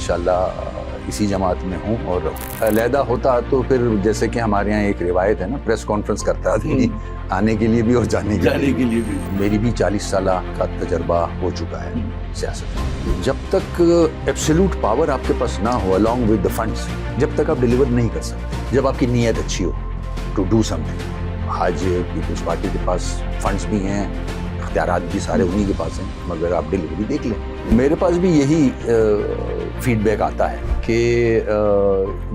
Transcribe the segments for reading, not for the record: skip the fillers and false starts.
انشاءاللہ اسی جماعت میں ہوں اور علیحدہ ہوتا تو پھر جیسے کہ ہمارے یہاں ایک روایت ہے نا، پریس کانفرنس کرتا آدمی آنے کے لیے بھی اور جانے کے لیے بھی۔ میری بھی 40 سالہ کا تجربہ ہو چکا ہے سیاست میں۔ جب تک ایبسولوٹ پاور آپ کے پاس نہ ہو along with the funds، جب تک آپ ڈیلیور نہیں کر سکتے، جب آپ کی نیت اچھی ہو ٹو ڈو سم تھنگ۔ آج پیپلز پارٹی کے پاس فنڈز بھی ہیں، اختیارات بھی سارے انہی کے پاس ہیں، مگر آپ ڈیلیوری دیکھ لیں۔ میرے پاس بھی یہی فیڈ بیک آتا ہے کہ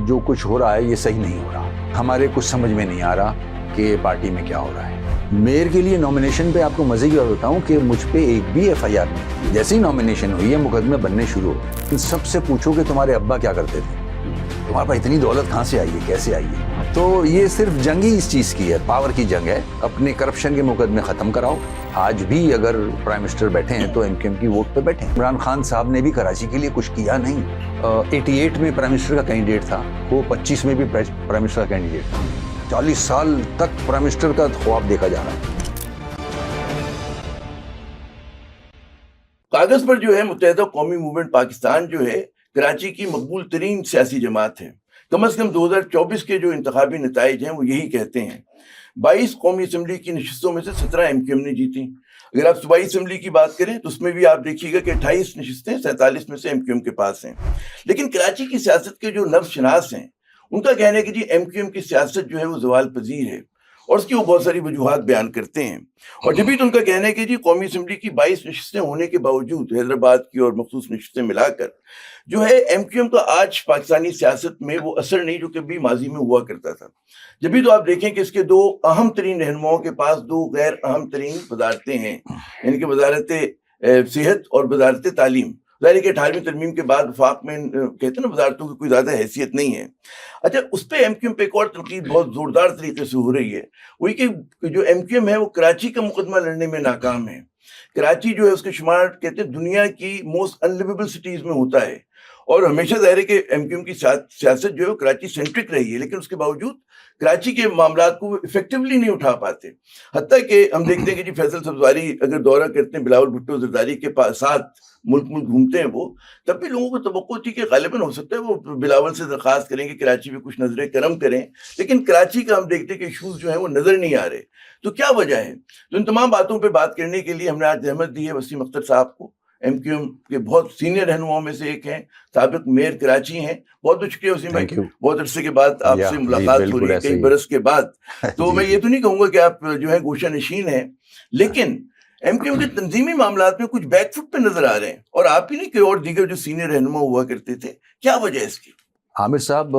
جو کچھ ہو رہا ہے یہ صحیح نہیں ہو رہا، ہمارے کچھ سمجھ میں نہیں آ رہا کہ پارٹی میں کیا ہو رہا ہے۔ میئر کے لیے نامینیشن پہ آپ کو مزے کی بات بتاؤں کہ مجھ پہ ایک بھی ایف آئی آر نہیں، جیسے ہی نامینیشن ہوئی ہے مقدمے بننے شروع ہو، ان سب سے پوچھو کہ تمہارے ابا کیا کرتے تھے، تمہارے پاس اتنی دولت کہاں سے آئی ہے، کیسے آئی ہے۔ تو یہ صرف جنگ ہی اس چیز کی ہے، پاور کی جنگ ہے۔ اپنے کرپشن کے مقدمے ختم کراؤ۔ آج بھی اگر پرائم منسٹر بیٹھے ہیں تو ایم کیو ایم کی ووٹ پہ بیٹھے ہیں۔ عمران خان صاحب نے بھی کراچی کے لیے کچھ کیا نہیں۔ 88 میں پرائم منسٹر کا کینڈیڈیٹ تھا، وہ 25 میں بھی پرائم منسٹر کا کینڈیڈیٹ تھا۔ 40 سال تک پرائم منسٹر کا خواب دیکھا جا رہا ہے۔ کاغذ پر جو ہے متحدہ قومی موومنٹ پاکستان جو ہے کراچی کی مقبول ترین سیاسی جماعت ہے۔ کم از کم 2024 کے جو انتخابی نتائج ہیں وہ یہی کہتے ہیں۔ 22 قومی اسمبلی کی نشستوں میں سے 17 ایم کیو ایم نے جیتی۔ اگر آپ صوبائی اسمبلی کی بات کریں تو اس میں بھی آپ دیکھیے گا کہ 28 نشستیں 47 میں سے ایم کیو ایم کے پاس ہیں۔ لیکن کراچی کی سیاست کے جو نبض شناس ہیں ان کا کہنا ہے کہ جی ایم کیو ایم کی سیاست جو ہے وہ زوال پذیر ہے، اور اس کی وہ بہت ساری وجوہات بیان کرتے ہیں۔ اور جبھی تو ان کا کہنا ہے کہ جی قومی اسمبلی کی 22 نشستیں ہونے کے باوجود حیدرآباد کی اور مخصوص نشستیں ملا کر جو ہے ایم کیو ایم کا آج پاکستانی سیاست میں وہ اثر نہیں جو کبھی ماضی میں ہوا کرتا تھا۔ جبھی تو آپ دیکھیں کہ اس کے دو اہم ترین رہنماؤں کے پاس دو غیر اہم ترین وزارتیں ہیں، یعنی کہ وزارت صحت اور وزارت تعلیم۔ ظاہر ہے کہ 18ویں ترمیم کے بعد وفاق میں کہتے ہیں نا وزارتوں کی کوئی زیادہ حیثیت نہیں ہے۔ اچھا، اس پہ ایم کیو ایم پہ ایک اور تنقید بہت زوردار طریقے سے ہو رہی ہے، وہی کہ جو ایم کیو ایم ہے وہ کراچی کا مقدمہ لڑنے میں ناکام ہے۔ کراچی جو ہے اس کے شمار کہتے ہیں دنیا کی موسٹ انلیویبل سٹیز میں ہوتا ہے، اور ہمیشہ ظاہر ہے کہ ایم کیو ایم کی سیاست جو ہے وہ کراچی سینٹرک رہی ہے، لیکن اس کے باوجود کراچی کے معاملات کو وہ افیکٹولی نہیں اٹھا پاتے۔ حتیٰ کہ ہم دیکھتے ہیں کہ جی فیصل سبزواری اگر دورہ کرتے ہیں بلاول بھٹو زرداری کے ساتھ ملک گھومتے ہیں وہ، تب بھی لوگوں کو توقع تھی کہ غالباً ہو سکتا ہے وہ بلاول سے درخواست کریں کہ کراچی میں کچھ نظر کرم کریں، لیکن کراچی کا ہم دیکھتے ہیں کہ ایشوز جو ہیں وہ نظر نہیں آ رہے۔ تو کیا وجہ ہے؟ تو ان تمام باتوں پہ بات کرنے کے لیے ہم نے آج احمد دی ہے وسیم اختر صاحب کو، ایم کیو ایم کے بہت سینئر رہنماؤں میں سے ایک ہیں، سابق میئر کراچی ہیں۔ بہت بہت شکریہ وسیم بھائی، بہت عرصے کے بعد آپ سے ملاقات ہو رہی ہے، کئی برس کے بعد۔ تو میں یہ تو نہیں کہوں گا کہ آپ جو ہے گوشہ نشین ہیں، لیکن ایم کیو ایم کے تنظیمی معاملات میں کچھ بیک فٹ پہ نظر آ رہے ہیں، اور آپ ہی نہیں کہ اور دیگر جو سینئر رہنما ہوا کرتے تھے۔ کیا وجہ ہے اس کی؟ عامر صاحب،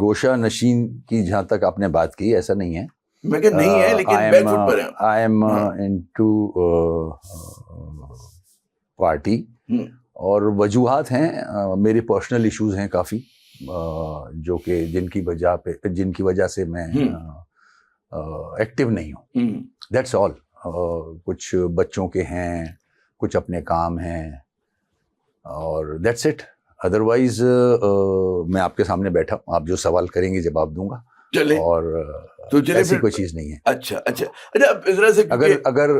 گوشہ نشین کی جہاں تک آپ نے بات کی، ایسا نہیں ہے، میں کہ نہیں ہے، لیکن بیک فٹ پر ہیں۔ آئی ایم انٹو پارٹی، اور وجوہات ہیں، میرے پرسنل ایشوز ہیں کافی، جو کہ جن کی وجہ سے میں ایکٹیو نہیں ہوں، دیٹس آل۔ کچھ بچوں کے ہیں، کچھ اپنے کام ہیں، اور دیٹس اٹ۔ ادروائز میں آپ کے سامنے بیٹھا ہوں، آپ جو سوال کریں گے جواب دوں گا، اور ایسی کوئی چیز نہیں ہے۔ اچھا، اگر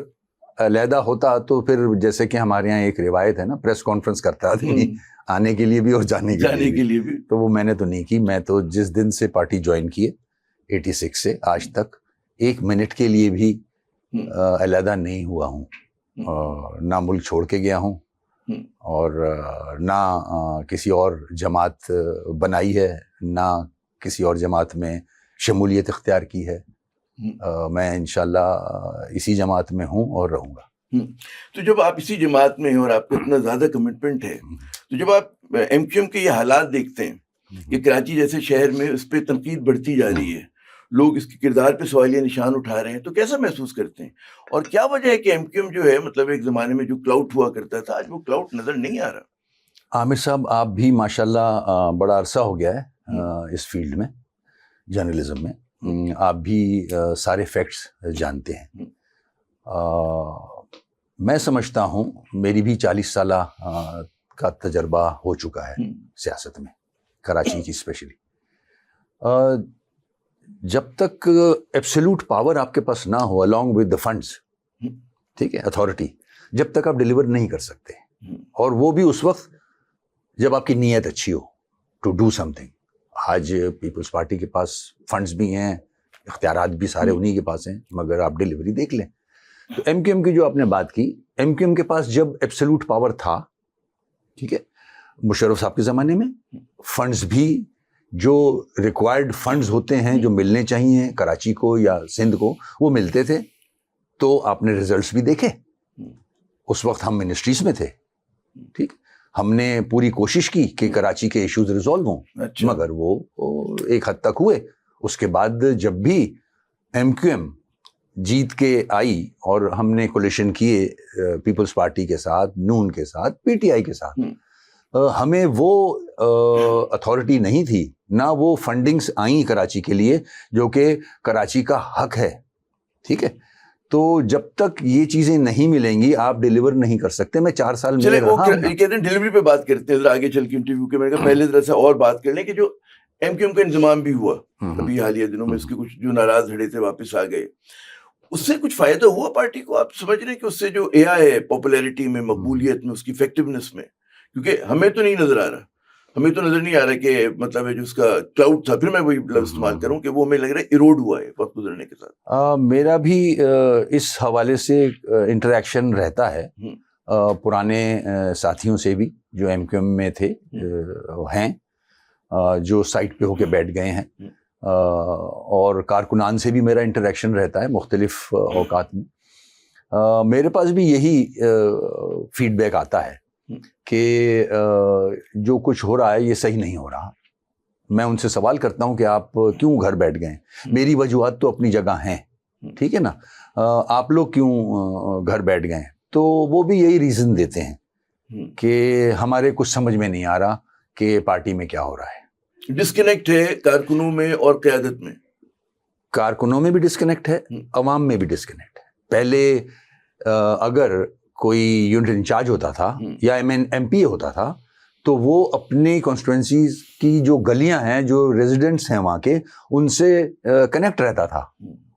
علیحدہ ہوتا تو پھر جیسے کہ ہمارے یہاں ایک روایت ہے نا، پریس کانفرنس کرتا آدمی آنے کے لیے بھی اور جانے کے لیے بھی، تو وہ میں نے تو نہیں کی۔ میں تو جس دن سے پارٹی جوائن کی ہے 86 سے آج تک 1 منٹ کے لیے بھی علیحدہ نہیں ہوا ہوں، نہ ملک چھوڑ کے گیا ہوں، اور نہ کسی اور جماعت بنائی ہے، نہ کسی اور جماعت میں شمولیت اختیار کی ہے۔ میں انشاءاللہ اسی جماعت میں ہوں اور رہوں گا۔ تو جب آپ اسی جماعت میں ہیں اور آپ کا اتنا زیادہ کمٹمنٹ ہے، تو جب آپ ایم کیو ایم کے یہ حالات دیکھتے ہیں کہ کراچی جیسے شہر میں اس پہ تنقید بڑھتی جا رہی ہے، لوگ اس کے کردار پہ سوالیہ نشان اٹھا رہے ہیں، تو کیسا محسوس کرتے ہیں؟ اور کیا وجہ ہے کہ ایم کیو ایم جو ہے مطلب ایک زمانے میں جو کلاؤٹ ہوا کرتا تھا آج وہ کلاؤٹ نظر نہیں آ رہا؟ عامر صاحب، آپ بھی ماشاءاللہ بڑا عرصہ ہو گیا ہے اس فیلڈ میں، جرنلزم میں، آپ بھی سارے فیکٹس جانتے ہیں۔ میں سمجھتا ہوں میری بھی 40 سالہ کا تجربہ ہو چکا ہے سیاست میں، کراچی کی اسپیشلی۔ جب تک ایبسولوٹ پاور آپ کے پاس نہ ہو along with the funds، ٹھیک ہے، اتھارٹی، جب تک آپ ڈیلیور نہیں کر سکتے، اور وہ بھی اس وقت جب آپ کی نیت اچھی ہو ٹو ڈو سم تھنگ. آج پیپلز پارٹی کے پاس فنڈز بھی ہیں, اختیارات بھی سارے انہی کے پاس ہیں, مگر آپ ڈیلیوری دیکھ لیں. تو ایم کیو ایم کی جو آپ نے بات کی, ایم کیو ایم کے پاس جب ایبسولوٹ پاور تھا, ٹھیک ہے, مشرف صاحب کے زمانے میں فنڈز بھی جو ریکوائرڈ فنڈز ہوتے ہیں جو ملنے چاہیے کراچی کو یا سندھ کو, وہ ملتے تھے. تو آپ نے ریزلٹس بھی دیکھے. اس وقت ہم منسٹریز میں تھے, ٹھیک, ہم نے پوری کوشش کی کہ کراچی کے ایشوز ریزالو ہوں, مگر وہ ایک حد تک ہوئے. اس کے بعد جب بھی ایم کیو ایم جیت کے آئی اور ہم نے کولیشن کیے پیپلز پارٹی کے ساتھ, نون کے ساتھ, پی ٹی آئی کے ساتھ, ہمیں وہ اتھارٹی نہیں تھی, نہ وہ فنڈنگز آئیں کراچی کے لیے جو کہ کراچی کا حق ہے, ٹھیک ہے. تو جب تک یہ چیزیں نہیں ملیں گی آپ ڈیلیور نہیں کر سکتے. میں 4 سال میں رہا ہوں. کہتے ہیں ڈیلیوری پہ بات کرتے ہیں ذرا آگے چل کے انٹرویو کے. میں نے کہا پہلے ذرا سا اور بات کر لیں کہ جو ایم کیو ایم کا انضمام بھی ہوا ابھی حالیہ دنوں میں, اس کے کچھ جو ناراض دھڑے تھے واپس آ گئے, اس سے کچھ فائدہ ہوا پارٹی کو؟ آپ سمجھ رہے ہیں کہ اس سے جو اے آئی ہے پاپولیرٹی میں, مقبولیت میں, اس کی افیکٹونیس میں, کیونکہ ہمیں تو نہیں نظر آ رہا, ہمیں تو نظر نہیں آ رہا کہ مطلب ہے جو اس کا کلاؤڈ تھا, پھر میں وہی لفظ استعمال کروں کہ وہ ہمیں لگ رہا ہے ایروڈ ہوا ہے وقت گزرنے کے ساتھ. میرا بھی اس حوالے سے انٹریکشن رہتا ہے پرانے ساتھیوں سے بھی جو ایم کیو ایم میں تھے ہیں, جو سائٹ پہ ہو کے بیٹھ گئے ہیں, اور کارکنان سے بھی میرا انٹریکشن رہتا ہے مختلف اوقات میں. میرے پاس بھی یہی فیڈ بیک آتا ہے کہ جو کچھ ہو رہا ہے یہ صحیح نہیں ہو رہا. میں ان سے سوال کرتا ہوں کہ آپ کیوں گھر بیٹھ گئے؟ میری وجوہات تو اپنی جگہ ہیں, ٹھیک ہے نا, آپ لوگ کیوں گھر بیٹھ گئے؟ تو وہ بھی یہی ریزن دیتے ہیں کہ ہمارے کچھ سمجھ میں نہیں آ رہا کہ پارٹی میں کیا ہو رہا ہے. ڈسکنیکٹ ہے کارکنوں میں اور قیادت میں. کارکنوں میں بھی ڈسکنیکٹ ہے, عوام میں بھی ڈسکنیکٹ ہے. پہلے اگر کوئی یونٹ انچارج ہوتا تھا یا ایم پی ہوتا تھا تو وہ اپنی کانسٹیٹوئنسیز کی جو گلیاں ہیں, جو ریزیڈنٹس ہیں وہاں کے, ان سے کنیکٹ رہتا تھا,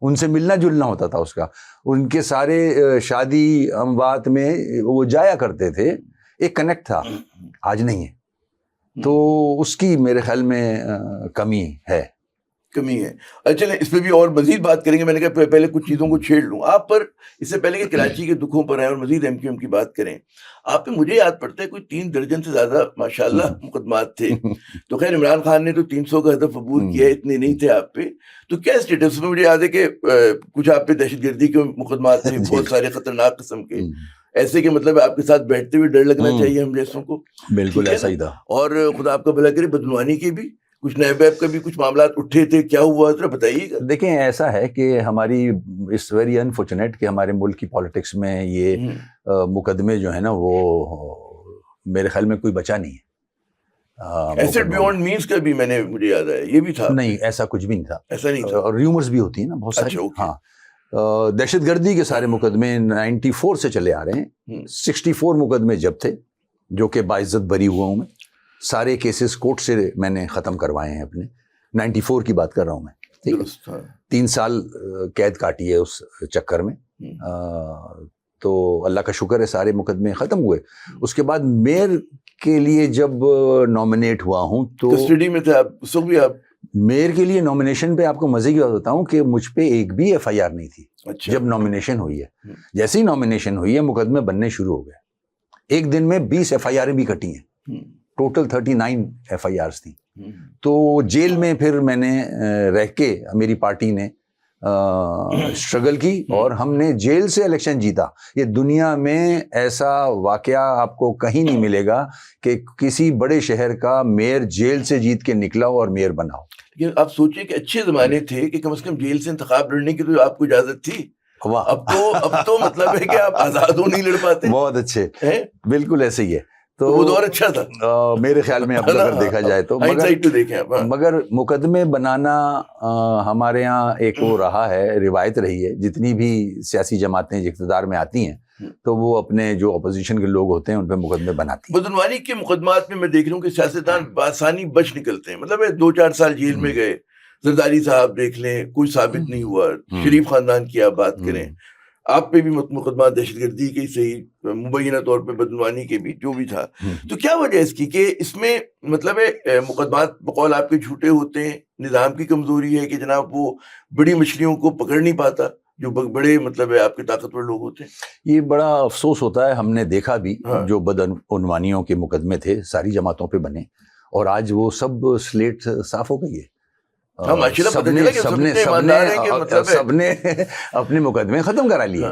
ان سے ملنا جلنا ہوتا تھا اس کا, ان کے سارے شادی اموات میں وہ جایا کرتے تھے, ایک کنیکٹ تھا. آج نہیں ہے. تو اس کی میرے خیال میں کمی ہے. چلیں اس پہ بھی اور مزید بات کریں گے. میں نے کہا پہلے کچھ چیزوں کو چھیڑ لوں آپ پر, اس سے پہلے کہ کراچی کے دکھوں پر آئیں اور مزید ایم کیو ایم کی بات کریں. آپ پہ مجھے یاد پڑتا ہے کوئی 3 درجن سے زیادہ ماشاءاللہ مقدمات تھے. تو خیر عمران خان نے تو 300 کا ہدف عبور کیا, اتنے نہیں تھے آپ پہ. تو کیا اسٹیٹس میں؟ مجھے یاد ہے کہ کچھ آپ پہ دہشت گردی کے مقدمات تھے, بہت سارے خطرناک قسم کے, ایسے کہ مطلب آپ کے ساتھ بیٹھتے ہوئے ڈر لگنا چاہیے ہم جیسوں کو. بالکل ایسا ہی تھا. اور خدا آپ کا بھلا کرے بدعنوانی کے بھی کچھ نیب ویب کا بھی کچھ معاملات اٹھے تھے, کیا ہوا ذرا بتائیے گا. دیکھیں ایسا ہے کہ ہماری اس ویری انفارچونیٹ کہ ہمارے ملک کی پالیٹکس میں یہ مقدمے جو ہیں نا وہ میرے خیال میں کوئی بچا نہیں ہے. ایسٹ بیونڈ مینس کا بھی میں نے مجھے یاد ہے یہ بھی تھا. نہیں ایسا کچھ بھی نہیں تھا. ایسا نہیں تھا. اور ریومرز بھی ہوتی ہیں نا بہت ساری. ہاں دہشت گردی کے سارے مقدمے 94 سے چلے آ رہے ہیں. 64 مقدمے جب تھے جو کہ باعزت بری ہوا ہوں میں. سارے کیسز کورٹ سے میں نے ختم کروائے ہیں اپنے. 94 کی بات کر رہا ہوں میں. 3 سال قید کاٹی ہے اس چکر میں. تو اللہ کا شکر ہے سارے مقدمے ختم ہوئے. اس کے بعد میئر کے لیے جب نامنیٹ ہوا ہوں تو کسٹڈی میں تھے آپ اس وقت بھی. آپ میئر کے لیے نامنیشن پہ آپ کو مزے کی بات بتاؤں کہ مجھ پہ ایک بھی ایف آئی آر نہیں تھی. اچھا. جب نامنیشن ہوئی ہے, جیسے ہی نامنیشن ہوئی ہے مقدمے بننے شروع ہو گئے. ایک دن میں 20 ایف آئی آر بھی کٹی ہیں. ٹوٹل 39 ایف آئی آرز تھیں. تو جیل میں پھر میں نے رہ کے میری پارٹی نے اسٹرگل کی اور ہم نے جیل سے الیکشن جیتا. یہ دنیا میں ایسا واقعہ آپ کو کہیں نہیں ملے گا کہ کسی بڑے شہر کا میئر جیل سے جیت کے نکلا اور میئر بنا ہو. لیکن آپ سوچیں کہ اچھے زمانے تھے کہ کم از کم جیل سے انتخاب لڑنے کی تو آپ کو اجازت تھی. اب تو مطلب ہے کہ آپ آزاد ہو نہیں لڑ پاتے. بہت اچھے, بالکل ایسے ہی ہے. تو وہ دور اچھا تھا میرے خیال میں اب اگر دیکھا جائے تو. مگر مقدمے بنانا ہمارے یہاں ایک وہ رہا ہے, روایت رہی ہے. جتنی بھی سیاسی جماعتیں اقتدار میں آتی ہیں تو وہ اپنے جو اپوزیشن کے لوگ ہوتے ہیں ان پہ مقدمے بناتی ہیں. بدعنوانی کے مقدمات میں دیکھ رہا ہوں کہ سیاستدان بآسانی بچ نکلتے ہیں. مطلب 2-4 سال جیل میں گئے. زرداری صاحب دیکھ لیں, کوئی ثابت نہیں ہوا. شریف خاندان کی آپ بات کریں, آپ پہ بھی مقدمات دہشت گردی کے صحیح مبینہ طور پہ بدعنوانی کے بھی جو بھی تھا. تو کیا وجہ اس کی کہ اس میں مطلب ہے مقدمات بقول آپ کے جھوٹے ہوتے ہیں, نظام کی کمزوری ہے کہ جناب وہ بڑی مچھلیوں کو پکڑ نہیں پاتا جو بڑے مطلب ہے آپ کے طاقتور لوگ ہوتے ہیں؟ یہ بڑا افسوس ہوتا ہے, ہم نے دیکھا بھی جو بدعنوانیوں کے مقدمے تھے ساری جماعتوں پہ بنے اور آج وہ سب سلیٹ صاف ہو گئی ہے. سب نے اپنے مقدمے ختم کرا لیے,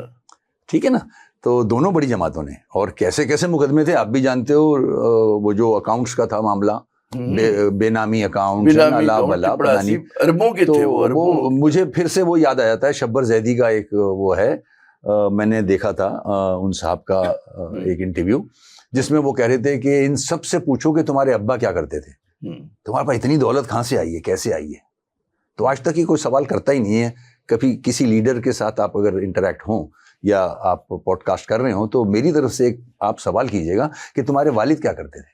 ٹھیک ہے نا. تو دونوں بڑی جماعتوں نے, اور کیسے کیسے مقدمے تھے آپ بھی جانتے ہو. وہ جو اکاؤنٹس کا تھا معاملہ, بے نامی اکاؤنٹ اربوں کے تھے, وہ مجھے پھر سے وہ یاد آ جاتا ہے. شبر زیدی کا ایک وہ ہے, میں نے دیکھا تھا ان صاحب کا ایک انٹرویو جس میں وہ کہہ رہے تھے کہ ان سب سے پوچھو کہ تمہارے ابا کیا کرتے تھے, تمہارے پاس اتنی دولت کہاں سے آئی ہے, کیسے آئی ہے. تو آج تک یہ کوئی سوال کرتا ہی نہیں ہے. کبھی کسی لیڈر کے ساتھ آپ اگر انٹریکٹ ہوں یا آپ پوڈ کاسٹ کر رہے ہوں تو میری طرف سے ایک آپ سوال کیجیے گا کہ تمہارے والد کیا کرتے تھے,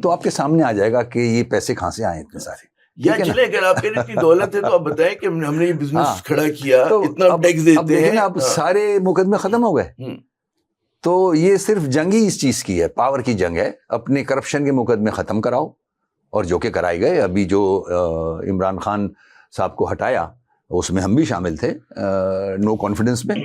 تو آپ کے سامنے آ جائے گا کہ یہ پیسے کہاں سے آئے اتنے سارے. یا چلے اگر آپ کے اتنی دولت ہے تو آپ بتائیں کہ ہم نے یہ بزنس کھڑا کیا, اتنا ٹیکس دیتے ہیں. اب سارے مقدمے ختم ہو گئے. تو یہ صرف جنگ ہی اس چیز کی ہے, پاور کی جنگ ہے. اپنے کرپشن کے مقدمے ختم کراؤ, اور جو کہ کرائے گئے. ابھی جو عمران خان صاحب کو ہٹایا اس میں ہم بھی شامل تھے نو کانفیڈنس میں.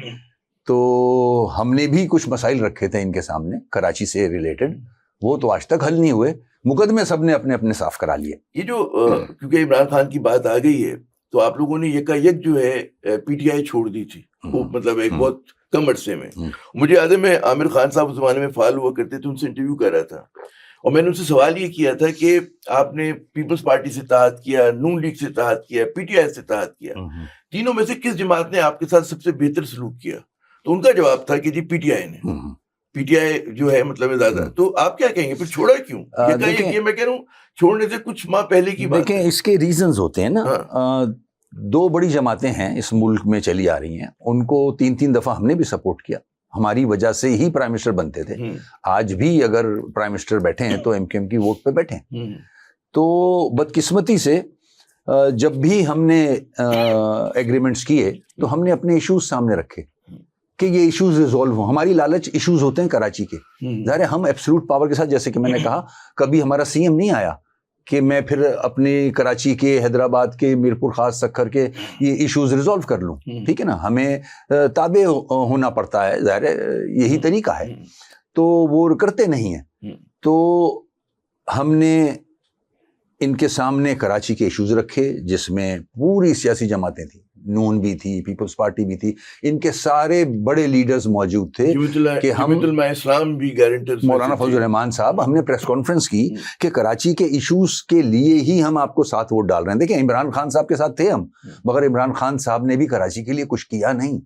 تو ہم نے بھی کچھ مسائل رکھے تھے ان کے سامنے کراچی سے ریلیٹڈ, وہ تو آج تک حل نہیں ہوئے. مقدمے سب نے اپنے اپنے صاف کرا لیے. یہ جو کیونکہ عمران خان کی بات آ گئی ہے تو آپ لوگوں نے یکایک جو ہے پی ٹی آئی چھوڑ دی تھی, وہ مطلب ایک بہت کم عرصے میں. مجھے یاد ہے میں عامر خان صاحب اس زمانے میں فعال ہوا کرتے تھے, ان سے انٹرویو کر رہا تھا اور میں نے ان سے سوال یہ کیا تھا کہ آپ نے پیپلز پارٹی سے اتحاد کیا, نون لیگ سے اتحاد کیا, پی ٹی آئی سے اتحاد کیا, تینوں میں سے کس جماعت نے آپ کے ساتھ سب سے بہتر سلوک کیا؟ تو ان کا جواب تھا کہ جی پی ٹی آئی نے. پی ٹی آئی جو ہے مطلب زیادہ. تو آپ کیا کہیں گے پھر چھوڑا کیوں؟ یہ میں کہہ رہا ہوں چھوڑنے سے کچھ ماہ پہلے کی بات. دیکھیں اس کے ریزنز ہوتے ہیں نا. دو بڑی جماعتیں ہیں اس ملک میں چلی آ رہی ہیں, ان کو 3 دفعہ ہم نے بھی سپورٹ کیا. ہماری وجہ سے ہی پرائم منسٹر بنتے تھے. آج بھی اگر پرائم منسٹر بیٹھے ہیں تو ایم کیو ایم کی ووٹ پہ بیٹھے ہیں. تو بدقسمتی سے جب بھی ہم نے ایگریمنٹس کیے تو ہم نے اپنے ایشوز سامنے رکھے کہ یہ ایشوز ریزولو ہوں. ہماری لالچ ایشوز ہوتے ہیں کراچی کے. ظاہر ہے ہم ایبسولوٹ پاور کے ساتھ, جیسے کہ میں نے کہا, کبھی ہمارا سی ایم نہیں آیا کہ میں پھر اپنے کراچی کے, حیدرآباد کے, میرپور خاص سکھر کے یہ ایشوز ریزولو کر لوں. ٹھیک ہے نا, ہمیں تابع ہونا پڑتا ہے, ظاہر ہے یہی طریقہ ہے. تو وہ کرتے نہیں ہیں. تو ہم نے ان کے سامنے کراچی کے ایشوز رکھے جس میں پوری سیاسی جماعتیں تھیں, نون بھی تھی, پیپلز پارٹی بھی تھی, ان کے سارے بڑے لیڈرز موجود تھے کہ ہم اسلام بھی گارنٹر مولانا فضل الرحمان صاحب, ہم نے پریس کانفرنس کی کہ کراچی کے ایشوز کے لیے ہی ہم آپ کو ساتھ ووٹ ڈال رہے ہیں. دیکھیں عمران خان صاحب کے ساتھ تھے ہم, مگر عمران خان صاحب نے بھی کراچی کے لیے کچھ کیا نہیں.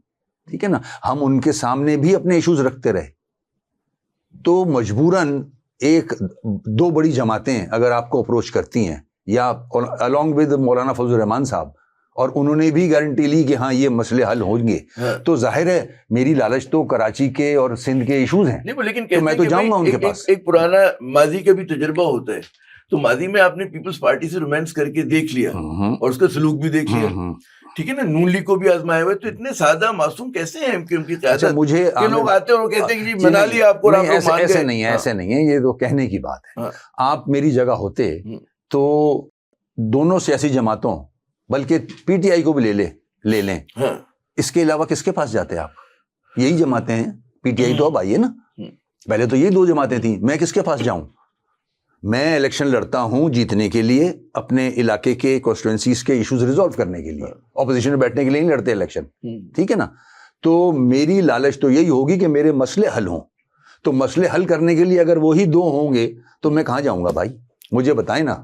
ٹھیک ہے نا, ہم ان کے سامنے بھی اپنے ایشوز رکھتے رہے. تو مجبوراً 1-2 بڑی جماعتیں اگر آپ کو اپروچ کرتی ہیں یا along with مولانا فضل الرحمان صاحب, اور انہوں نے بھی گارنٹی لی کہ ہاں یہ مسئلے حل ہوں گے, تو ظاہر ہے میری لالچ تو کراچی کے اور سندھ کے ایشوز ہیں. لیکن میں تو جاؤں گا ان کے پاس. ایک پرانا ماضی کا بھی تجربہ ہوتا ہے, تو ماضی میں آپ نے پیپلز پارٹی سے رومانس کر کے دیکھ لیا اور اس کا سلوک بھی دیکھ لیا. ٹھیک ہے نا, نون لیگ کو بھی آزمائے ہوئے. تو اتنے سادہ معصوم کیسے ہیں ان کی قیادت؟ مجھے لوگ آتے ہیں اور کہتے ہیں کہ جی منا لیا آپ کو. ایسے نہیں ہے, ایسے نہیں ہے, یہ تو کہنے کی بات ہے. آپ میری جگہ ہوتے تو دونوں سیاسی جماعتوں, بلکہ پی ٹی آئی کو بھی لے لیں, اس کے علاوہ کس کے پاس جاتے آپ؟ یہی جماعتیں ہیں. پی ٹی آئی تو اب آئی ہے نا, پہلے تو یہ 2 جماعتیں تھیں. میں کس کے پاس جاؤں؟ میں الیکشن لڑتا ہوں جیتنے کے لیے, اپنے علاقے کے کانسٹیٹوئنسیز کے ایشوز ریزولو کرنے کے لیے. اپوزیشن میں بیٹھنے کے لیے نہیں لڑتے الیکشن. ٹھیک ہے نا. تو میری لالچ تو یہی ہوگی کہ میرے مسئلے حل ہوں. تو مسئلے حل کرنے کے لیے اگر وہی 2 ہوں گے تو میں کہاں جاؤں گا بھائی؟ مجھے بتائیں نا.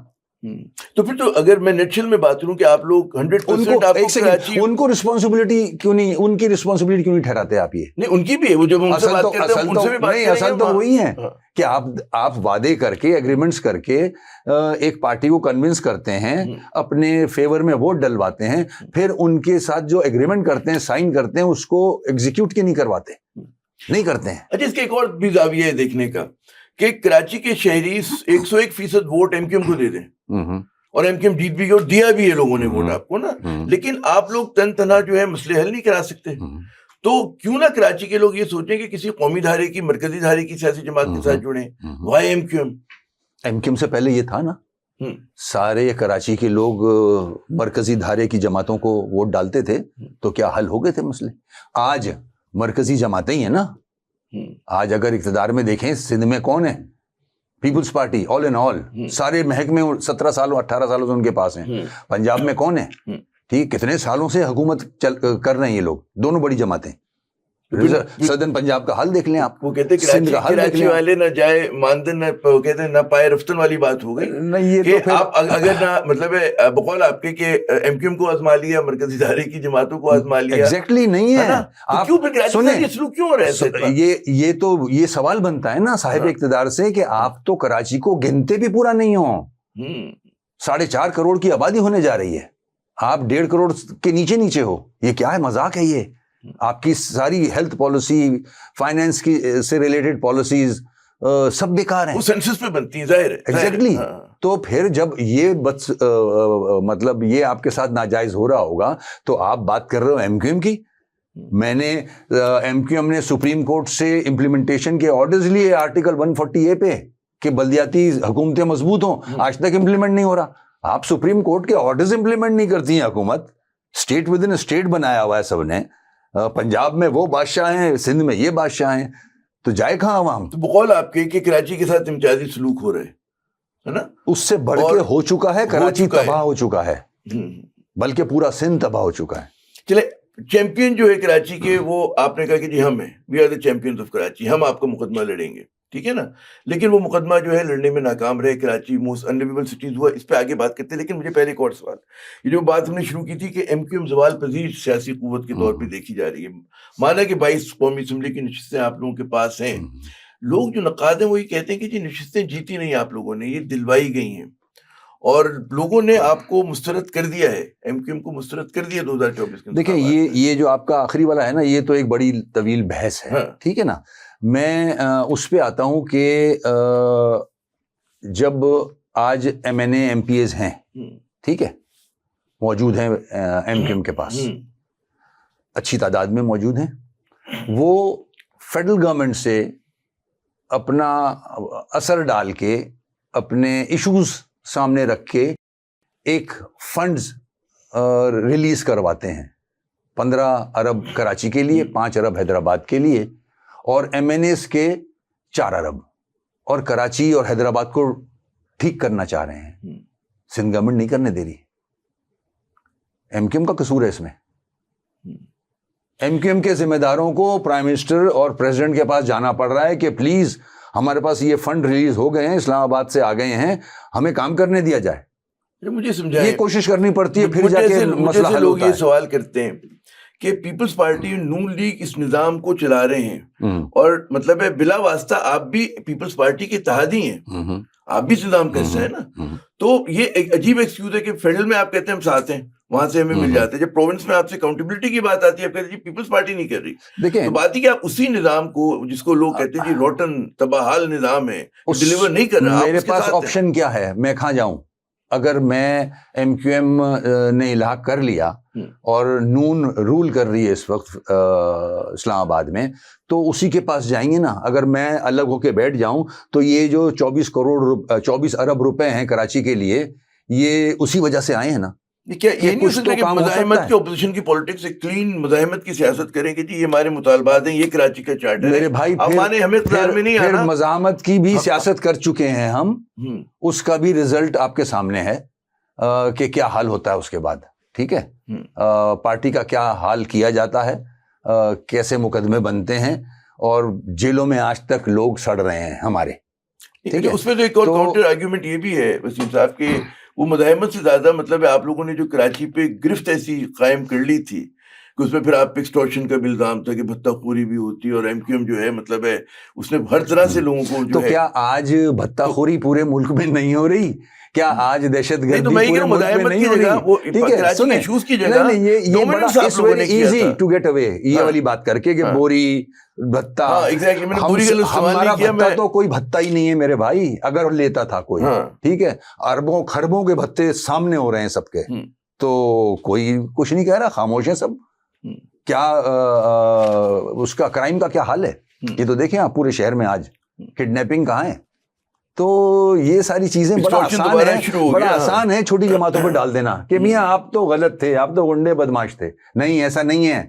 تو پھر تو اگر میں نیچرل میں بات کروں کہ آپ لوگ 100% ان کو رسپانسبلٹی کیوں نہیں, ان کی رسپانسبلٹی کیوں نہیں ٹھہراتے آپ؟ یہ نہیں, ان کی بھی ہے. وہ جب ہم سے بات کرتے ہیں ان سے بھی بات کریں گے. اصل تو وہی ہے کہ آپ وعدے کر کے, ایگریمنٹس کر کے ایک پارٹی کو کنونس کرتے ہیں, اپنے فیور میں ووٹ ڈلواتے ہیں, پھر ان کے ساتھ جو ایگریمنٹ کرتے ہیں, سائن کرتے ہیں, اس کو ایگزیکیوٹ کیوں نہیں کرواتے؟ نہیں کرتے ہیں. اچھا, اس کا ایک اور بھی زاویہ ہے دیکھنے کا کہ کراچی کے شہری 101% ووٹ ایم کیو ایم کو دے دیں, اور ایم کیو ایم جیت بھی گئی, اور دیا بھی ہے لوگوں نے ووٹ آپ کو نا, لیکن آپ لوگ تن تنہا جو ہے مسئلے حل نہیں کرا سکتے. تو کیوں نہ کراچی کے لوگ یہ سوچیں کہ کسی قومی دھارے کی مرکزی دھارے کی سیاسی جماعت کے ساتھ جڑیں. وائی ایم کیو ایم سے پہلے یہ تھا نا, سارے کراچی کے لوگ مرکزی دھارے کی جماعتوں کو ووٹ ڈالتے تھے تو کیا حل ہو گئے تھے مسئلے. آج مرکزی جماعتیں ہی ہیں نا. آج اگر اقتدار میں دیکھیں سندھ میں کون ہے؟ پیپلز پارٹی آل ان آل, سارے محکمے 17 سالوں 18 سالوں سے ان کے پاس ہیں. پنجاب میں کون ہے؟ ٹھیک, کتنے سالوں سے حکومت کر رہے ہیں یہ لوگ, دونوں بڑی جماعتیں. سدن پنجاب کا حال دیکھ لیں آپ. وہ کہتے ہیں کراچی والے نہ جائے ماندن نہ کہتے ہیں نہ پائے رفتن والی بات ہو گئی. نہیں یہ تو آپ اگر نہ مطلب بقول آپ کے کہ ایم کیو ایم کو آزما لیا, مرکزی دھارے کی جماعتوں کو آزما لیا. ایگزیکٹلی نہیں ہے. آپ کیوں پھر کراچی سے یہ سلوک کیوں ہو رہا ہے؟ یہ تو یہ سوال بنتا ہے نا صاحب اقتدار سے کہ آپ تو کراچی کو گنتے بھی پورا نہیں ہو. 4.5 کروڑ کی آبادی ہونے جا رہی ہے, آپ 1.5 کروڑ کے نیچے ہو. یہ کیا ہے, مذاق ہے یہ؟ آپ کی ساری ہیلتھ پالیسی, فائنینس کی سے ریلیٹڈ پالیسیز سب بیکار ہیں. وہ سینسس پہ بنتی ہیں, ظاہر ہے. ایگزیکٹلی. تو پھر جب یہ مطلب یہ آپ کے ساتھ ناجائز ہو رہا ہوگا تو آپ بات کر رہے ہو ایم کیو ایم کی. میں نے ایم کیو ایم نے سپریم کورٹ سے امپلیمنٹیشن کے آرڈرز لیے آرٹیکل 140A پہ کہ بلدیاتی حکومتیں مضبوط ہوں, آج تک امپلیمنٹ نہیں ہو رہا. آپ سپریم کورٹ کے آرڈرز امپلیمنٹ نہیں کرتی ہیں حکومت. اسٹیٹ ود ان اسٹیٹ بنایا ہوا ہے سب نے. پنجاب میں وہ بادشاہ ہیں, سندھ میں یہ بادشاہ ہیں, تو جائے کہاں عوام؟ تو بقول آپ کے کہ کراچی کے ساتھ امتیازی سلوک ہو رہے ہے نا, اس سے بڑھ کے ہو چکا ہے. کراچی تباہ ہو چکا ہے, بلکہ پورا سندھ تباہ ہو چکا ہے. چلے چیمپئن جو ہے کراچی کے, وہ آپ نے کہا کہ جی ہم ہیں, we are the champions of Karachi, ہم آپ کا مقدمہ لڑیں گے, ٹھیک ہے نا. لیکن وہ مقدمہ جو ہے لڑنے میں ناکام رہے. کراچی موسٹ انلیویبل سٹیز ہوا. اس پہ آگے بات کرتے ہیں, لیکن مجھے پہلے ایک اور سوال. یہ جو بات ہم نے شروع کی تھی کہ ایم کیو ایم زوال پذیر سیاسی قوت کے طور پہ دیکھی جا رہی ہے. مانا کہ 22 قومی اسمبلی کی نشستیں آپ لوگوں کے پاس ہیں. لوگ جو نقاد ہیں وہ یہ کہتے ہیں کہ جی نشستیں جیتی نہیں آپ لوگوں نے, یہ دلوائی گئی ہیں, اور لوگوں نے آپ کو مسترد کر دیا ہے, ایم کیو ایم کو مسترد کر دیا 2024 کے. دیکھیں یہ جو آپ کا آخری والا ہے نا, یہ تو ایک بڑی طویل بحث ہے, ٹھیک ہے نا. میں اس پہ آتا ہوں کہ جب آج M N A M P As ہیں, ٹھیک ہے, موجود ہیں ایم کیو ایم کے پاس, اچھی تعداد میں موجود ہیں, وہ فیڈرل گورنمنٹ سے اپنا اثر ڈال کے اپنے ایشوز سامنے رکھ کے ایک فنڈز ریلیز کرواتے ہیں. 15 ارب کراچی کے لیے, 5 ارب حیدرآباد کے لیے, اور ایم این ایز کے 4 ارب, اور کراچی اور حیدرآباد کو ٹھیک کرنا چاہ رہے ہیں. سندھ گورنمنٹ نہیں کرنے دے رہی. ایم کیو ایم کا قصور ہے اس میں. ایم کیو ایم کے ذمہ داروں کو پرائم منسٹر اور پریزیڈنٹ کے پاس جانا پڑ رہا ہے کہ پلیز ہمارے پاس یہ فنڈ ریلیز ہو گئے ہیں, اسلام آباد سے آ گئے ہیں, ہمیں کام کرنے دیا جائے. مجھے سمجھائیں, یہ کوشش کرنی پڑتی ہے, پھر جا کے مسئلہ حل ہوتا ہے. یہ سوال کرتے ہیں کہ پیپلز پارٹی نون لیگ اس نظام کو چلا رہے ہیں, اور مطلب ہے بلا واسطہ آپ بھی پیپلز پارٹی کے اتحادی ہیں, آپ بھی اس نظام کا حصہ ہے نا. تو یہ ایک عجیب ایکسکیوز ہے کہ فیڈرل میں آپ کہتے ہیں ہم ساتھ ہیں, وہاں سے ہمیں مل جاتے ہیں, جب پروونس میں آپ سے اکاؤنٹیبلٹی کی بات آتی ہے آپ کہتے ہیں جی پیپلز پارٹی نہیں کر رہی. تو بات ہی کہ آپ اسی نظام کو, جس کو لوگ کہتے ہیں جی روٹن تباہال نظام ہے, ڈیلیور نہیں کر رہا, میرے پاس آپشن کیا ہے, میں کہاں جاؤں؟ اگر میں ایم کیو ایم نے الحاق کر لیا اور نون رول کر رہی ہے اس وقت اسلام آباد میں, تو اسی کے پاس جائیں گے نا. اگر میں الگ ہو کے بیٹھ جاؤں تو یہ جو 24 ارب روپے ہیں کراچی کے لیے, یہ اسی وجہ سے آئے ہیں نا. کیا یہ نہیں ہو سکتا کہ مزاحمت کی اپوزیشن کی پولیٹکس ایک کلین مزاحمت کی سیاست کریں کہ جی یہ ہمارے مطالبات ہیں, یہ کراچی کا چارٹر ہے. میرے بھائی ہمیں اقتدار میں نہیں آنا. مزاحمت کی بھی سیاست کر چکے ہیں ہم, اس کا بھی رزلٹ آپ کے سامنے ہے کہ کیا حال ہوتا ہے اس کے بعد, ٹھیک ہے. پارٹی کا کیا حال کیا جاتا ہے, کیسے مقدمے بنتے ہیں, اور جیلوں میں آج تک لوگ سڑ رہے ہیں ہمارے, ٹھیک ہے. اس میں تو ایک اور کاؤنٹر آرگیومنٹ یہ بھی ہے وسیم صاحب کہ وہ مزاحمت سے زیادہ مطلب ہے آپ لوگوں نے جو کراچی پہ گرفت ایسی قائم کر لی تھی کہ اس میں پھر آپ پہ ایکسٹورشن کا بھی الزام تھا کہ بھتہ خوری بھی ہوتی ہے, اور ایم کیو ایم جو ہے مطلب ہے اس نے ہر طرح سے لوگوں کو جو ہے. تو کیا آج بھتہ خوری پورے ملک میں نہیں ہو رہی؟ کیا آج دہشت گردی پورے ملک میں نہیں ہو رہی؟ ٹھیک ہے, سنیں, یہ بڑا اس very easy to get away یہ والی بات کر کے کہ بوری بھتہ, ہمارا بھتہ تو کوئی بھتہ ہی نہیں ہے میرے بھائی, اگر لیتا تھا کوئی, ٹھیک ہے. اربوں خربوں کے بھتے سامنے ہو رہے ہیں سب کے, تو کوئی کچھ نہیں کہہ رہا, خاموش ہیں سب. کیا اس کا کرائم کا کیا حال ہے. یہ تو دیکھیں آپ پورے شہر میں آج کڈنیپنگ کہاں ہے. تو یہ ساری چیزیں بڑا آسان ہے چھوٹی جماعتوں پر ڈال دینا کہ میاں آپ تو غلط تھے, آپ تو گنڈے بدماش تھے. نہیں, ایسا نہیں ہے.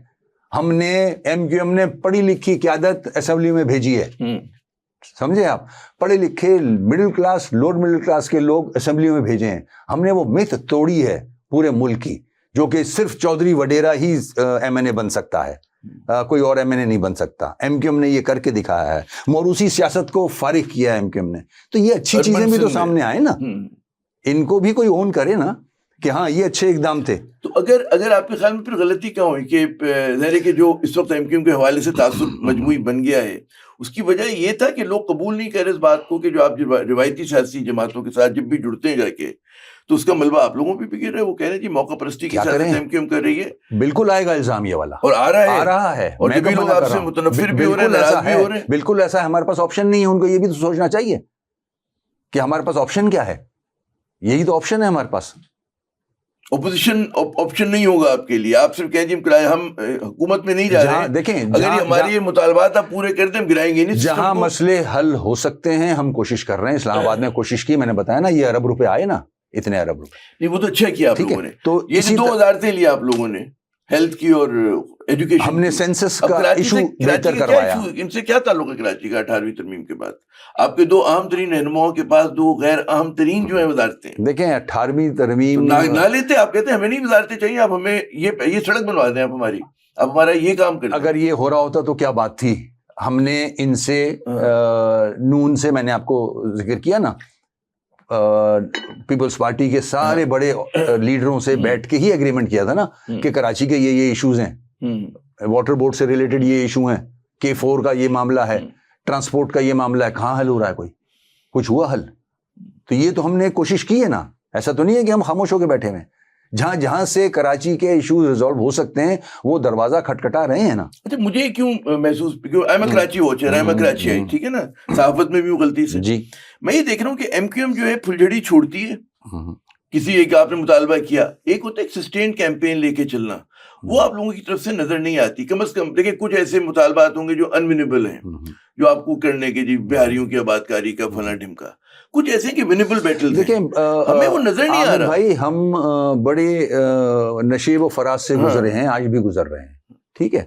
ہم نے MQM نے پڑھی لکھی قیادت اسمبلی میں بھیجی ہے, سمجھے آپ, پڑھے لکھے middle class lower middle class کے لوگ اسمبلی میں بھیجے ہیں. ہم نے وہ متھ توڑی ہے پورے ملک کی, جو کہ صرف چودھری وڈیرا ہی MNA بن سکتا ہے, کوئی اور MNA نہیں بن سکتا. MQM نے یہ کر کے دکھایا ہے, موروثی سیاست کو فارغ کیا ہے MQM نے. تو یہ اچھی چیزیں بھی تو سامنے آئے نا, ان کو بھی کوئی اون کرے نا کہ ہاں یہ اچھے اقدام تھے. تو اگر آپ کے خیال میں پھر غلطی کیا ہوئی کہ ظاہر ہے کہ جو اس وقت MQM کے حوالے سے تعصب مجموعی بن گیا ہے, اس کی وجہ یہ تھا کہ لوگ قبول نہیں کر رہے اس بات کو کہ جو آپ روایتی سیاسی جماعتوں کے ساتھ جب بھی جڑتے ہیں جا کے تو اس کا ملبہ آپ لوگوں پہ بھی گر رہا ہے. وہ کہہ رہے ہیں جی موقع پرستی کی سیاست MQM کر رہی ہے. بالکل آئے گا الزام یہ والا, اور آ رہا ہے اور جب لوگ آپ سے متنفر بھی ہو رہے ہیں, ناراض بھی ہو رہے ہیں. بالکل ایسا ہے. ہمارے پاس آپشن نہیں ہے. ان کو یہ بھی تو سوچنا چاہیے کہ ہمارے پاس آپشن کیا ہے. یہی تو آپشن ہے ہمارے پاس. اپوزیشن آپشن نہیں ہوگا آپ کے لیے. آپ صرف کہیں جی ہم حکومت میں نہیں جا رہے ہیں. دیکھیں اگر ہمارے یہ مطالبات آپ پورے کر دیں ہم گرائیں گے نہیں. جہاں مسئلے حل ہو سکتے ہیں ہم کوشش کر رہے ہیں. اسلام آباد میں کوشش کی, میں نے بتایا نا, یہ ارب روپے آئے نا, اتنے ارب روپے. نہیں وہ تو اچھا کیا آپ لوگوں نے. تو یہ 2 وزارتیں لیا آپ لوگوں نے, ہیلتھ کی اور ایجوکیشن. ہم نے سینسس کا ایشو بہتر کروایا. ان سے کیا تعلق ہے کراچی کا 18ویں ترمیم کے بعد؟ آپ کے 2 اہم ترین رہنماؤں کے پاس 2 غیر اہم ترین جو ہیں وزارتیں. دیکھیں 18ویں ترمیم نہ لیتے. آپ کہتے ہیں ہمیں نہیں وزارتیں چاہیے, آپ ہمیں یہ سڑک بنوا دیں, آپ ہماری اب ہمارا یہ کام کریں. اگر یہ ہو رہا ہوتا تو کیا بات تھی. ہم نے ان سے نون سے, میں نے آپ کو ذکر کیا نا, پیپلز پارٹی کے سارے بڑے لیڈروں سے بیٹھ کے ہی ایگریمنٹ کیا تھا نا کہ کراچی کے یہ ایشوز ہیں, واٹر بورڈ سے ریلیٹڈ یہ ایشو ہیں, K4 کا یہ معاملہ ہے, ٹرانسپورٹ کا یہ معاملہ ہے. کہاں حل ہو رہا ہے؟ کوئی کچھ ہوا حل؟ تو یہ تو ہم نے کوشش کی ہے نا. ایسا تو نہیں ہے کہ ہم خاموش ہو کے بیٹھے ہوئے. جہاں سے کراچی کے ایشوز ریزالو ہو سکتے ہیں وہ دروازہ کھٹکھٹا رہے ہیں نا. اچھا مجھے کیوں محسوس, کراچی واچر ہے, میں کراچی آئی, ٹھیک ہے نا, صحافت میں بھی وہ غلطی سے. جی میں یہ دیکھ رہا ہوں کہ MQM جو ہے پھلجھڑی چھوڑتی ہے. کسی ایک آپ نے مطالبہ کیا, ایک ہوتا ہے سسٹین کیمپین لے کے چلنا, وہ آپ لوگوں کی طرف سے نظر نہیں آتی. کم از کم دیکھیں کچھ ایسے مطالبات ہوں گے جو انونیبل ہیں, جو آپ کو کرنے کے, جی بہاریوں کی آباد کاری کا فلاں ڈھمکا, کچھ ایسے کہ ونیبل بیٹل. دیکھیں ہمیں وہ نظر نہیں آ رہا. بھائی ہم بڑے نشیب و فراز سے گزرے ہیں, آج بھی گزر رہے ہیں, ٹھیک ہے.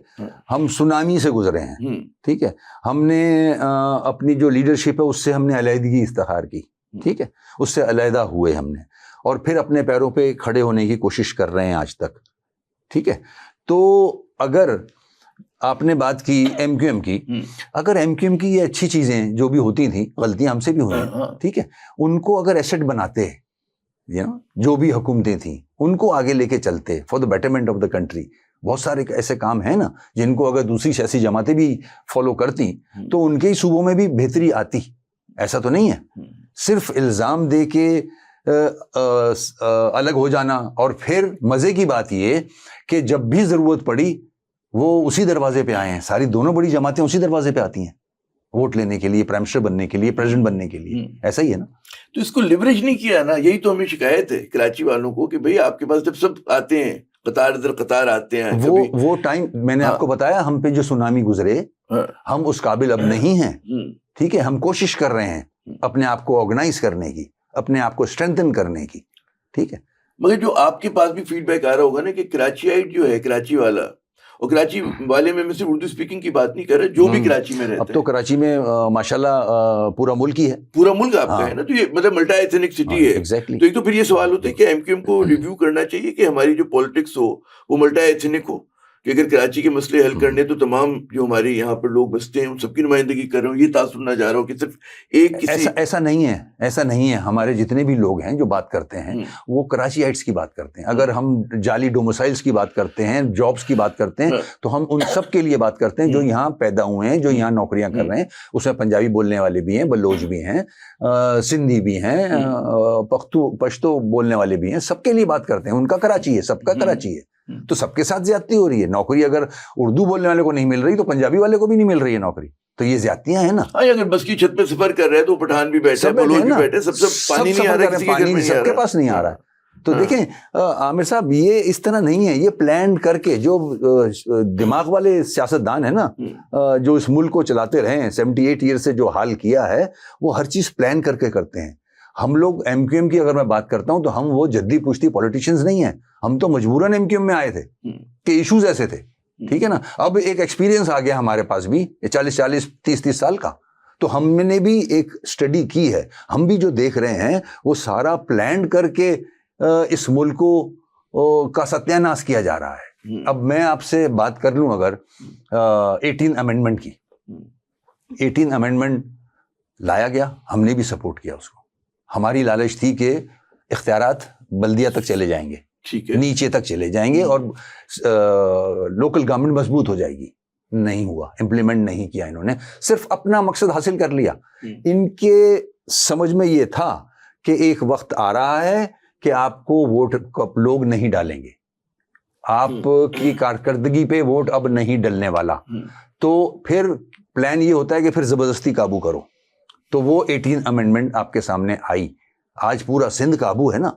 ہم سونامی سے گزرے ہیں, ٹھیک ہے. ہم نے اپنی جو لیڈرشپ ہے اس سے ہم نے علیحدگی اختیار کی, ٹھیک ہے, اس سے علیحدہ ہوئے ہم نے, اور پھر اپنے پیروں پہ کھڑے ہونے کی کوشش کر رہے ہیں آج تک, ٹھیک ہے. تو اگر آپ نے بات کی MQM کی, اگر MQM کی یہ اچھی چیزیں جو بھی ہوتی تھیں, غلطیاں ہم سے بھی ہوئی ہیں, ٹھیک ہے, ان کو اگر ایسٹ بناتے, جو بھی حکومتیں تھیں ان کو آگے لے کے چلتے for the betterment of the country. بہت سارے ایسے کام ہیں نا جن کو اگر دوسری سیاسی جماعتیں بھی فالو کرتی تو ان کے ہی صوبوں میں بھی بہتری آتی. ایسا تو نہیں ہے. صرف الزام دے کے الگ ہو جانا, اور پھر مزے کی بات یہ کہ جب بھی ضرورت پڑی وہ اسی دروازے پہ آئے ہیں. ساری دونوں بڑی جماعتیں اسی دروازے پہ آتی ہیں ووٹ لینے کے لیے, پرائم منسٹر بننے کے لیے, پریزیڈنٹ بننے کے لیے. ایسا ہی ہے نا. تو اس کو لیوریج نہیں کیا نا. یہی تو ہمیں شکایت ہے کراچی والوں کو کہ بھئی آپ کے پاس جب سب آتے ہیں, قطار در قطار آتے ہیں, وہ ٹائم میں نے آپ کو بتایا, ہم پہ جو سونامی گزرے ہم اس قابل اب نہیں ہیں, ٹھیک ہے. ہم کوشش کر رہے ہیں اپنے آپ کو آرگنائز کرنے کی, اپنے آپ کو اسٹرینتھن کرنے کی, ٹھیک ہے. مگر جو آپ کے پاس بھی فیڈ بیک آ رہا ہوگا نا کہ کراچی آئٹ جو ہے, کراچی والا, اور کراچی والے میں صرف اردو اسپیکنگ کی بات نہیں کر رہا, جو بھی کراچی میں رہتے ہیں. اب تو کراچی میں ماشاءاللہ پورا ملک ہی ہے, پورا ملک آپ کا ہے نا. تو یہ مطلب ملٹا ایتھنک سٹی ہے. تو ایک تو پھر یہ سوال ہوتا ہے کہ MQM کو ریویو کرنا چاہیے کہ ہماری جو پالیٹکس ہو وہ ملٹا ایتھنک ہو, کہ اگر کراچی کے مسئلے حل کرنے تو تمام جو ہمارے یہاں پر لوگ بستے ہیں ان سب کی نمائندگی کر رہے ہوں. یہ تاثر نہ جا رہا ہو کہ صرف ایک کسی. ایسا نہیں ہے, ایسا نہیں ہے. ہمارے جتنے بھی لوگ ہیں جو بات کرتے ہیں وہ کراچی آئٹس کی بات کرتے ہیں. اگر ہم جعلی ڈومسائلز کی بات کرتے ہیں, جابس کی بات کرتے ہیں, تو ہم ان سب کے لیے بات کرتے ہیں جو یہاں پیدا ہوئے ہیں, جو یہاں نوکریاں کر رہے ہیں. اس میں پنجابی بولنے والے بھی ہیں, بلوچ بھی ہیں, سندھی بھی ہیں, پشتو بولنے والے بھی ہیں. سب کے لیے بات کرتے ہیں. ان کا کراچی ہے, سب کا کراچی ہے. تو سب کے ساتھ زیادتی ہو رہی ہے. نوکری اگر اردو بولنے والے کو نہیں مل رہی تو پنجابی والے کو بھی نہیں مل رہی ہے نوکری. تو یہ زیادتیاں ہیں نا. اگر بس کی چھت پہ سفر کر رہے ہیں تو پٹھان بھی بیٹھے ہیں, بلوچ بھی بیٹھے ہیں, سب پانی نہیں آ رہا, پانی سب کے پاس نہیں آ رہا ہے. تو دیکھیں عامر صاحب یہ اس طرح نہیں ہے, یہ پلان کر کے جو دماغ والے سیاستدان ہیں نا جو اس ملک کو چلاتے رہے ہیں 78 ایئر سے جو حال کیا ہے وہ ہر چیز پلان کر کے کرتے ہیں. ہم لوگ ایم کیو ایم کی اگر میں بات کرتا ہوں تو ہم وہ جدی پوچھتی پولیٹیشینز نہیں ہیں, ہم تو مجبوراً ایم کیو ایم میں آئے تھے کہ ایشوز ایسے تھے, ٹھیک ہے نا. اب ایک ایکسپیرینس آ گیا ہمارے پاس بھی 40-30 سال کا, تو ہم نے بھی ایک اسٹڈی کی ہے, ہم بھی جو دیکھ رہے ہیں وہ سارا پلان کر کے اس ملک کو کا ستیہ ناش کیا جا رہا ہے. اب میں آپ سے بات کر لوں اگر 18 امینڈمنٹ کی, 18 امینڈمنٹ لایا گیا, ہم نے بھی سپورٹ کیا اس کو. ہماری لالچ تھی کہ اختیارات بلدیہ تک چلے جائیں گے, نیچے تک چلے جائیں گے اور لوکل گورنمنٹ مضبوط ہو جائے گی. نہیں ہوا, امپلیمنٹ نہیں کیا انہوں نے, صرف اپنا مقصد حاصل کر لیا. ان کے سمجھ میں یہ تھا کہ ایک وقت آ رہا ہے کہ آپ کو ووٹ لوگ نہیں ڈالیں گے, آپ کی کارکردگی پہ ووٹ اب نہیں ڈلنے والا, تو پھر پلان یہ ہوتا ہے کہ پھر زبردستی قابو کرو. تو وہ 18 امینڈمنٹ آپ کے سامنے آئی. آج پورا سندھ قابو ہے نا,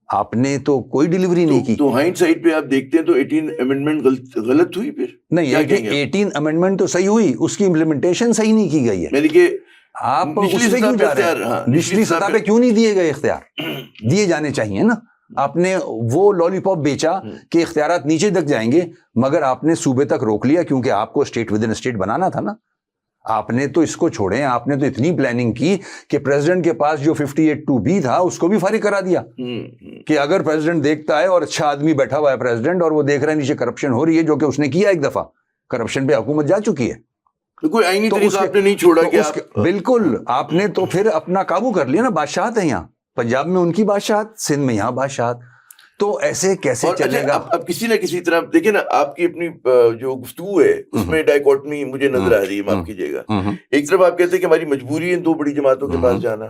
آپ نے تو کوئی ڈیلیوری نہیں کی. تو ہائنڈ سائڈ پہ آپ دیکھتے ہیں تو 18 امینڈمنٹ غلط ہوئی پھر نہیں, 18 امینڈمنٹ تو صحیح ہوئی, اس کی امپلیمنٹیشن صحیح نہیں کی گئی ہے. یعنی کہ آپ نچلی سطح پہ کیوں نہیں دیے گئے اختیار؟ دیے جانے چاہیے نا. آپ نے وہ لالی پاپ بیچا کہ اختیارات نیچے تک جائیں گے, مگر آپ نے صوبے تک روک لیا کیونکہ آپ کو اسٹیٹ ود ان اسٹیٹ بنانا تھا نا. آپ نے تو اس کو چھوڑے, آپ نے تو اتنی پلاننگ کی کہ پریزیڈنٹ کے پاس جو 58(2)B تھا اس کو بھی فارغ کرا دیا کہ اگر پریزیڈنٹ دیکھتا ہے اور اچھا آدمی بیٹھا ہوا ہے پریزیڈنٹ اور وہ دیکھ رہا ہے نیچے کرپشن ہو رہی ہے, جو کہ اس نے کیا ایک دفعہ, کرپشن پہ حکومت جا چکی ہے, کوئی آئینی طریقہ آپ نے نہیں چھوڑا کہ بالکل آپ نے تو پھر اپنا قابو کر لیا نا. بادشاہت ہے یہاں, پنجاب میں ان کی بادشاہت, سندھ میں یہاں بادشاہت, تو ایسے کیسے چلے گا؟ اب کسی نہ کسی طرح دیکھیں نا, آپ کی اپنی جو گفتگو ہے اس میں ڈائیکوٹمی مجھے نظر آ رہی ہے, معاف کیجیے گا. ایک طرف آپ کہتے ہیں کہ ہماری مجبوری ہے 2 بڑی جماعتوں کے پاس جانا,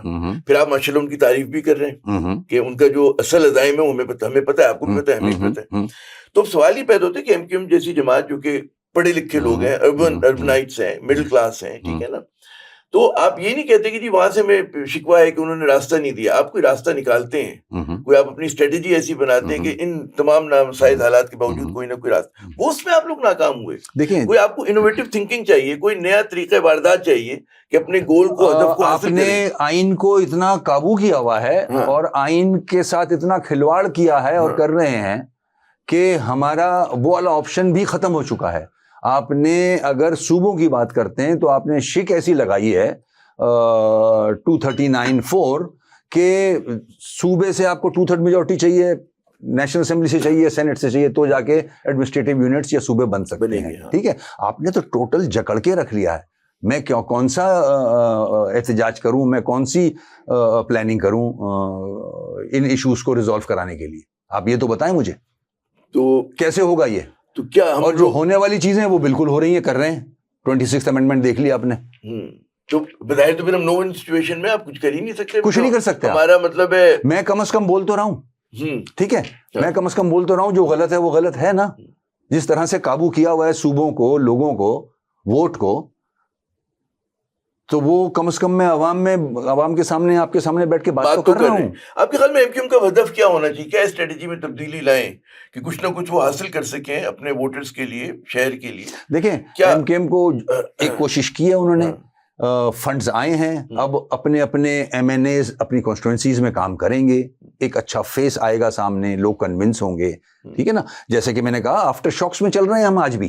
پھر آپ ماشاء اللہ ان کی تعریف بھی کر رہے ہیں کہ ان کا جو اصل عزائم ہے ہمیں پتہ ہے, آپ کو بھی پتہ ہے, ہمیں بھی پتہ ہے. تو اب سوال ہی پیدا ہوتا ہے کہ ایم کیو ایم جیسی جماعت جو کہ پڑھے لکھے لوگ ہیں, اربنائٹس ہیں, مڈل کلاس ہیں, ٹھیک ہے نا, تو آپ یہ نہیں کہتے کہ جی وہاں سے ہمیں شکوہ ہے کہ انہوں نے راستہ نہیں دیا. آپ کوئی راستہ نکالتے ہیں, کوئی آپ اپنی اسٹریٹجی ایسی بناتے ہیں کہ ان تمام نامساعد حالات کے باوجود کوئی نہ کوئی راستہ, وہ اس میں آپ لوگ ناکام ہوئے. دیکھیں, کوئی آپ کو انوویٹو تھنکنگ چاہیے, کوئی نیا طریقہ واردات چاہیے کہ اپنے گول کو, ہدف کو حاصل کریں. آپ نے آئین کو اتنا قابو کیا ہوا ہے اور آئین کے ساتھ اتنا کھلواڑ کیا ہے اور کر رہے ہیں کہ ہمارا وہ والا آپشن بھی ختم ہو چکا ہے. آپ نے اگر صوبوں کی بات کرتے ہیں تو آپ نے شک ایسی لگائی ہے 239(4) کہ صوبے سے آپ کو 2/3 میجورٹی چاہیے, نیشنل اسمبلی سے چاہیے, سینٹ سے چاہیے, تو جا کے ایڈمنسٹریٹو یونٹس یا صوبے بن سکتے ہیں. ٹھیک ہے, آپ نے تو ٹوٹل جکڑ کے رکھ لیا ہے. میں کون سا احتجاج کروں, میں کون سی پلاننگ کروں ان ایشوز کو ریزالو کرانے کے لیے؟ آپ یہ تو بتائیں مجھے, تو کیسے ہوگا یہ؟ تو کیا اور جو ہونے والی چیزیں وہ بالکل ہو رہی ہیں, کر رہے ہیں. 26th امینڈمنٹ دیکھ لیا آپ نے, تو بظاہر تو پھر ہم نو ون سچویشن میں آپ کچھ کر ہی نہیں سکتے. کچھ نہیں کر سکتے. ہمارا مطلب ہے میں کم از کم بول تو رہا ہوں, ٹھیک ہے, میں کم از کم بول تو رہا ہوں, جو غلط ہے وہ غلط ہے نا. جس طرح سے قابو کیا ہوا ہے صوبوں کو, لوگوں کو, ووٹ کو, تو وہ کم از کم میں عوام کے سامنے, آپ کے سامنے بیٹھ کے بات تو کر رہا ہوں. آپ کے خیال میں ایم کیو ایم کا ہدف کیا ہونا چاہیے؟ کیا اسٹریٹجی میں تبدیلی لائیں کہ کچھ نہ کچھ وہ حاصل کر سکیں اپنے ووٹرز کے لیے, شہر کے لیے؟ دیکھیں, ایم کیو ایم کو ایک کوشش کی ہے انہوں نے, فنڈز آئے ہیں, اب اپنے ایم این ایز اپنی کانسٹیٹوئنسیز میں کام کریں گے, ایک اچھا فیس آئے گا سامنے, لوگ کنونس ہوں گے. ٹھیک ہے نا, جیسے کہ میں نے کہا آفٹر شاکس میں چل رہے ہیں ہم آج بھی.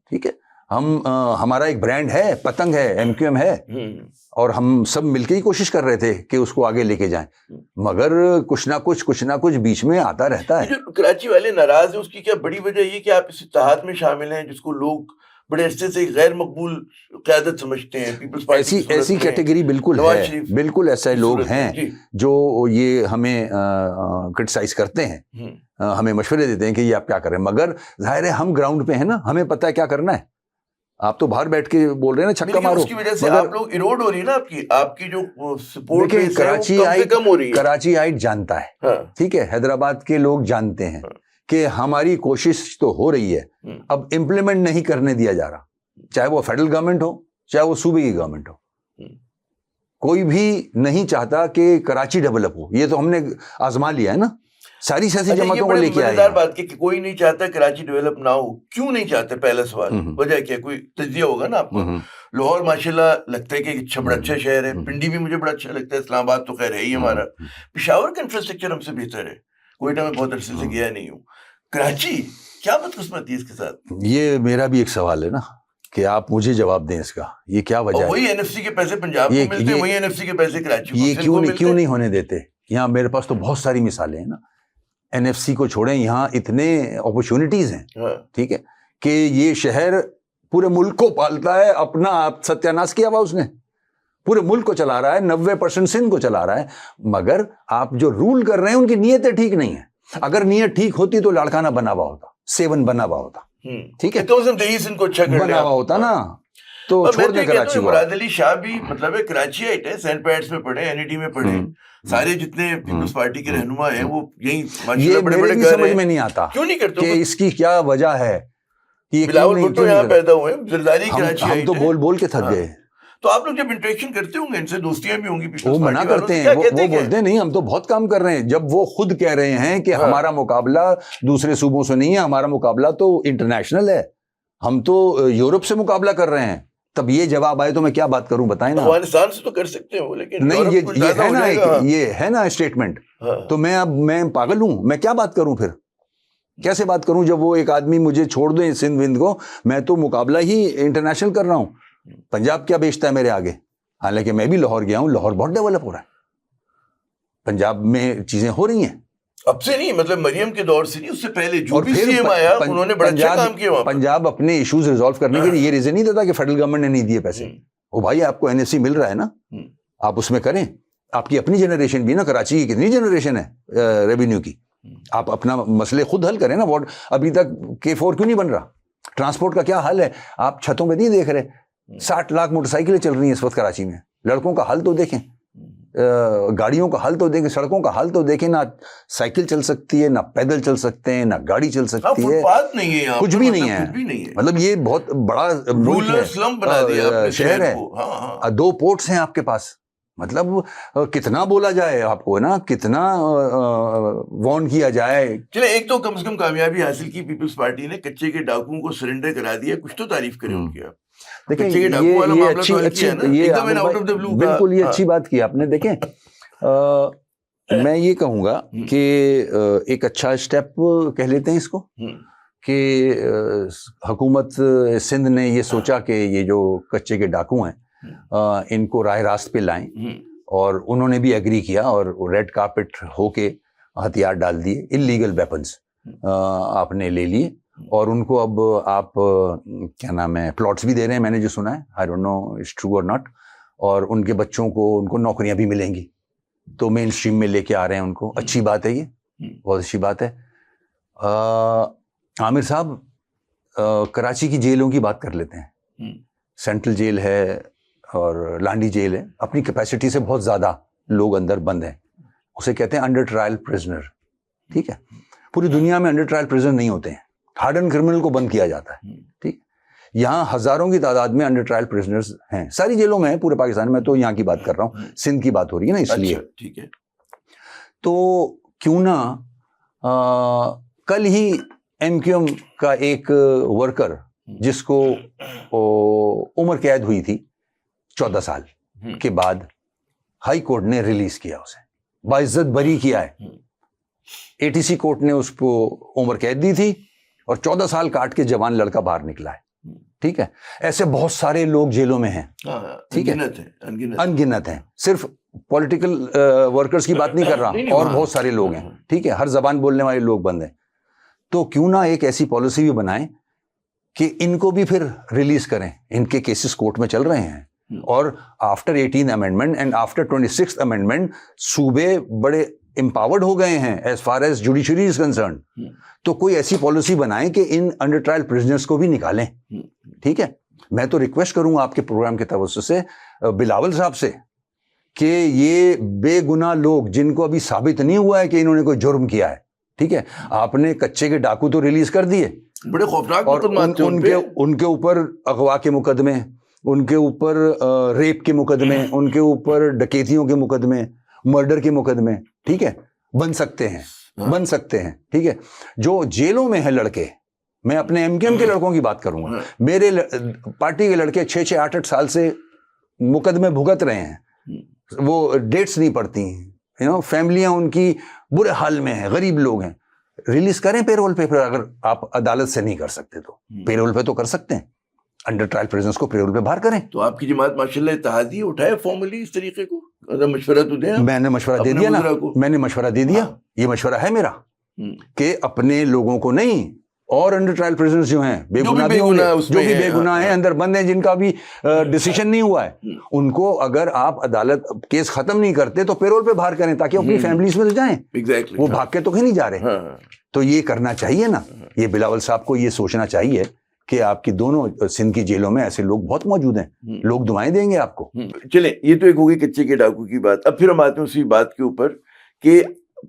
ٹھیک ہے, ہمارا ایک برانڈ ہے, پتنگ ہے, ایم کیو ایم ہے, اور ہم سب مل کے ہی کوشش کر رہے تھے کہ اس کو آگے لے کے جائیں, مگر کچھ نہ کچھ بیچ میں آتا رہتا ہے. جو کراچی والے ناراض ہیں اس کی کیا بڑی وجہ یہ کہ آپ اس اتحاد میں شامل ہیں جس کو لوگ بڑے عرصے سے غیر مقبول قیادت سمجھتے ہیں؟ پیپلز پارٹی ایسی کیٹیگری بالکل ہے, بالکل ایسے لوگ ہیں جو یہ ہمیں کرٹیسائز کرتے ہیں, ہمیں مشورے دیتے ہیں کہ یہ آپ کیا کر رہے ہیں, مگر ظاہر ہے ہم گراؤنڈ پہ ہیں نا, ہمیں پتہ ہے کیا کرنا ہے. آپ تو باہر بیٹھ کے بول رہے ہیں نا چھکا مارو, اس کی وجہ سے آپ لوگ ایروڈ ہو رہی ہے نا, آپ کی جو سپورٹ کم ہو رہی ہے. کراچی آئٹ جانتا ہے, ٹھیک ہے, حیدرآباد کے لوگ جانتے ہیں کہ ہماری کوشش تو ہو رہی ہے, اب امپلیمنٹ نہیں کرنے دیا جا رہا, چاہے وہ فیڈرل گورنمنٹ ہو چاہے وہ صوبے کی گورنمنٹ ہو. کوئی بھی نہیں چاہتا کہ کراچی ڈیولپ ہو, یہ تو ہم نے آزما لیا ہے نا. ساری سیاسی جماعتوں کو لے کے آئے. مزیدار بات کہ کوئی نہیں چاہتا کراچی ڈیولپ نہ ہو. کیوں نہیں چاہتے؟ پہلا سوال. وجہ کیا؟ کوئی تجزیہ ہوگا نا آپ کو. لاہور ماشاءاللہ لگتا ہے کہ بڑا اچھا شہر ہے. پنڈی بھی مجھے بڑا اچھا لگتا ہے. اسلام آباد تو خیر ہے ہی ہمارا. پشاور کا انفراسٹرکچر ہم سے بہتر ہے. کوئٹہ میں بہت عرصے سے گیا نہیں ہوں. کراچی کیا بدقسمتی ہے اس کے ساتھ؟ یہ میرا بھی ایک سوال ہے نا کہ آپ مجھے جواب دیں اس کا. یہ کیا وجہ ہے؟ وہی این ایف سی کے پیسے پنجاب کو ملتے ہیں, وہی این ایف سی کے پیسے کراچی کو. یہ کیوں نہیں ہونے دیتے؟ یہاں میرے پاس تو بہت ساری مثالیں ہیں نا. این ایف سی کو چھوڑیں, یہاں اتنے اپرچونٹیز ہیں, ٹھیک ہے, کہ یہ شہر پورے ملک کو پالتا ہے. اپنا ستیاناش کیا ہوا اس نے, پورے ملک کو چلا رہا ہے, 90% سندھ کو چلا رہا ہے. مگر آپ جو رول کر رہے ہیں ان کی نیتیں ٹھیک نہیں ہیں. اگر نیت ٹھیک ہوتی تو لاڑکانہ بنا ہوا ہوتا, 7 بنا ہوا ہوتا, ٹھیک ہے, بنا ہوا ہوتا نا. تو چھوڑ دیں کراچی کو. مراد علی شاہ بھی مطلب ہے کراچی آئٹ ہے, سینٹ پیٹس میں پڑھے, این ای ٹی میں پڑھے. سارے جتنے پیپلز پارٹی کے رہنما ہیں وہ یہی یہ میرے بھی سمجھ میں نہیں آتا کیوں نہیں کرتے کہ اس کی کیا وجہ ہے. بلاول بھٹو یہاں پیدا ہوئے, زرداری کراچی ہم تو بول بول کے تھک گئے. تو آپ لوگ جب انٹریکشن کرتے ہوں گے, ان سے دوستیاں بھی ہوں گی, وہ منع کرتے ہیں, وہ بولتے نہیں ہم تو بہت کام کر رہے ہیں. جب وہ خود کہہ رہے ہیں کہ ہمارا مقابلہ دوسرے صوبوں سے نہیں ہے, ہمارا مقابلہ تو انٹرنیشنل ہے, ہم تو یورپ سے مقابلہ کر رہے ہیں, تب یہ جواب آئے تو میں کیا بات کروں, بتائیں نا. افغانستان سے تو کر سکتے ہیں لیکن نہیں, یہ ہے نا اسٹیٹمنٹ. تو میں پاگل ہوں, میں کیا بات کروں پھر, کیسے بات کروں جب وہ ایک آدمی مجھے چھوڑ دیں سندھ وندھ کو. میں تو مقابلہ ہی انٹرنیشنل کر رہا ہوں. پنجاب کیا بیچتا ہے میرے آگے, حالانکہ میں بھی لاہور گیا ہوں, لاہور بہت ڈیولپ ہو رہا ہے. پنجاب میں چیزیں ہو رہی ہیں اب سے نہیں, مطلب مریم کے دور سے نہیں, اس سے پہلے جو بھی سی ایم آیا انہوں نے بڑا اچھا کام کیا. پنجاب اپنے ایشوز ریزالو کرنے کے لیے یہ ریزن نہیں دیتا کہ فیڈرل گورنمنٹ نے نہیں دیے پیسے. وہ بھائی آپ کو این ایف سی مل رہا ہے نا, آپ اس میں کریں. آپ کی اپنی جنریشن بھی نا, کراچی کی کتنی جنریشن ہے ریونیو کی, آپ اپنا مسئلے خود حل کریں نا. ابھی تک K4 کیوں نہیں بن رہا؟ ٹرانسپورٹ کا کیا حل ہے؟ آپ چھتوں پہ نہیں دیکھ رہے, 60 لاکھ موٹر سائیکلیں چل رہی ہیں اس وقت کراچی میں. لڑکوں کا حل تو دیکھیں, گاڑیوں کا حل تو دیکھیں, سڑکوں کا حل تو دیکھیں. نہ سائیکل چل سکتی ہے, نہ پیدل چل سکتے ہیں, نہ گاڑی چل سکتی ہے, کچھ بھی نہیں ہے. مطلب یہ بہت بڑا شہر ہے, 2 پورٹس ہیں آپ کے پاس. مطلب کتنا بولا جائے آپ کو نا, کتنا وارن کیا جائے. چلے ایک تو کم سے کم کامیابی حاصل کی پیپلز پارٹی نے, کچے کے ڈاکوؤں کو سرنڈر کرا دیا. کچھ تو تعریف کریں ان کی آپ. دیکھیں بالکل یہ اچھی بات کی آپ نے. دیکھیں میں یہ کہوں گا کہ ایک اچھا اسٹیپ کہہ لیتے ہیں اس کو, کہ حکومت سندھ نے یہ سوچا کہ یہ جو کچے کے ڈاکو ہیں ان کو راہ راست پہ لائیں, اور انہوں نے بھی ایگری کیا, اور ریڈ کارپٹ ہو کے ہتھیار ڈال دیے, انلیگل ویپنز آپ نے لے لیے, اور ان کو اب آپ کیا نام ہے پلاٹس بھی دے رہے ہیں, میں نے جو سنا ہے, I don't know it's true اور ناٹ. اور ان کے بچوں کو ان کو نوکریاں بھی ملیں گی, تو مین اسٹریم میں لے کے آ رہے ہیں ان کو. اچھی بات ہے, یہ بہت اچھی بات ہے. عامر صاحب, کراچی کی جیلوں کی بات کر لیتے ہیں. سینٹرل جیل ہے اور لانڈی جیل ہے, اپنی کیپیسٹی سے بہت زیادہ لوگ اندر بند ہیں. اسے کہتے ہیں انڈر ٹرائل پرزنر, ٹھیک ہے. پوری دنیا میں انڈر ٹرائل پرزنر نہیں ہوتے ہیں, ہارڈن کرمنل کو بند کیا جاتا ہے, ٹھیک. یہاں ہزاروں کی تعداد میں انڈر ٹرائل پرزنرز ہیں, ساری جیلوں میں ہیں پورے پاکستان میں. تو یہاں کی بات کر رہا ہوں, سندھ کی بات ہو رہی ہے نا, اس لیے. ٹھیک ہے. تو کیوں نہ کل ہی MQM کا ایک ورکر جس کو عمر قید ہوئی تھی 14 سال کے بعد, ہائی کورٹ نے ریلیز کیا, اسے باعزت بری کیا ہے. ATC کورٹ نے اس کو عمر قید دی تھی, اور 14 سال کاٹ کے جوان لڑکا باہر نکلا ہے, ٹھیک ہے. ایسے بہت سارے لوگ جیلوں میں ہیں, ٹھیک ہے, انگنت ہیں. صرف پولیٹیکل ورکرز کی بات نہیں کر رہا, اور بہت سارے لوگ ہیں, ٹھیک ہے. ہر زبان بولنے والے لوگ بند ہیں. تو کیوں نہ ایک ایسی پالیسی بھی بنائیں کہ ان کو بھی پھر ریلیز کریں. ان کے کیسز کورٹ میں چل رہے ہیں, اور after 18 amendment and after 26 amendment صوبے بڑے امپاورڈ ہو گئے ہیں as far as judiciary is concerned. تو کوئی ایسی پالیسی بنائیں کہ ان انڈر ٹرائل پرزنرز کو بھی نکالیں, ٹھیک ہے. میں تو ریکویسٹ کروں گا آپ کے پروگرام کے توسط سے بلاول صاحب سے کہ یہ بے گناہ لوگ جن کو ابھی ثابت نہیں ہوا ہے کہ انہوں نے کوئی جرم کیا ہے, ٹھیک ہے, آپ نے کچے کے ڈاکو تو ریلیز کر دیے, بڑے خوفناک, اور ان کے اوپر اغوا کے مقدمے, ان کے اوپر ریپ کے مقدمے, ان کے اوپر ڈکیتیوں کے مقدمے, مرڈر کے مقدمے, ٹھیک ہے, بن سکتے ہیں. بن سکتے ہیں. ٹھیک ہے, جو جیلوں میں ہیں لڑکے, میں اپنے ایم کیو ایم کے لڑکوں کی بات کروں گا, میرے پارٹی کے لڑکے 6-6, 8-8 سال سے مقدمے بھگت رہے ہیں, وہ ڈیٹس نہیں پڑتی ہیں, فیملیاں ان کی برے حال میں ہیں, غریب لوگ ہیں. ریلیز کریں پیرول پہ, اگر آپ عدالت سے نہیں کر سکتے تو پیرول پہ تو کر سکتے ہیں, انڈر ٹرائل پریزنس کو پیرول پہ باہر کریں. تو آپ کی جماعت ماشاءاللہ اتحادی اٹھائے فارملی اس طریقے کو, مشورہ تو دیں. میں نے مشورہ دے دیا نا, میں نے مشورہ دے دیا, یہ مشورہ ہے میرا کہ اپنے لوگوں کو نہیں, اور انڈر ٹرائل پریزنرز جو ہیں بے گناہ جو بھی بے گناہ ہیں, اندر بند ہیں, جن کا بھی ڈیسیشن نہیں ہوا ہے, ان کو اگر آپ عدالت کیس ختم نہیں کرتے تو پیرول پہ باہر کریں تاکہ اپنی فیملیز میں جائیں. وہ بھاگ کے تو کہیں نہیں جا رہے. تو یہ کرنا چاہیے نا, یہ بلاول صاحب کو یہ سوچنا چاہیے کہ آپ کی دونوں سندھ کی جیلوں میں ایسے لوگ بہت موجود ہیں, لوگ دعائیں دیں گے آپ کو. چلیں, یہ تو ایک ہوگی کچے کے ڈاکو کی بات. اب پھر ہم آتے ہیں اسی بات کے اوپر کہ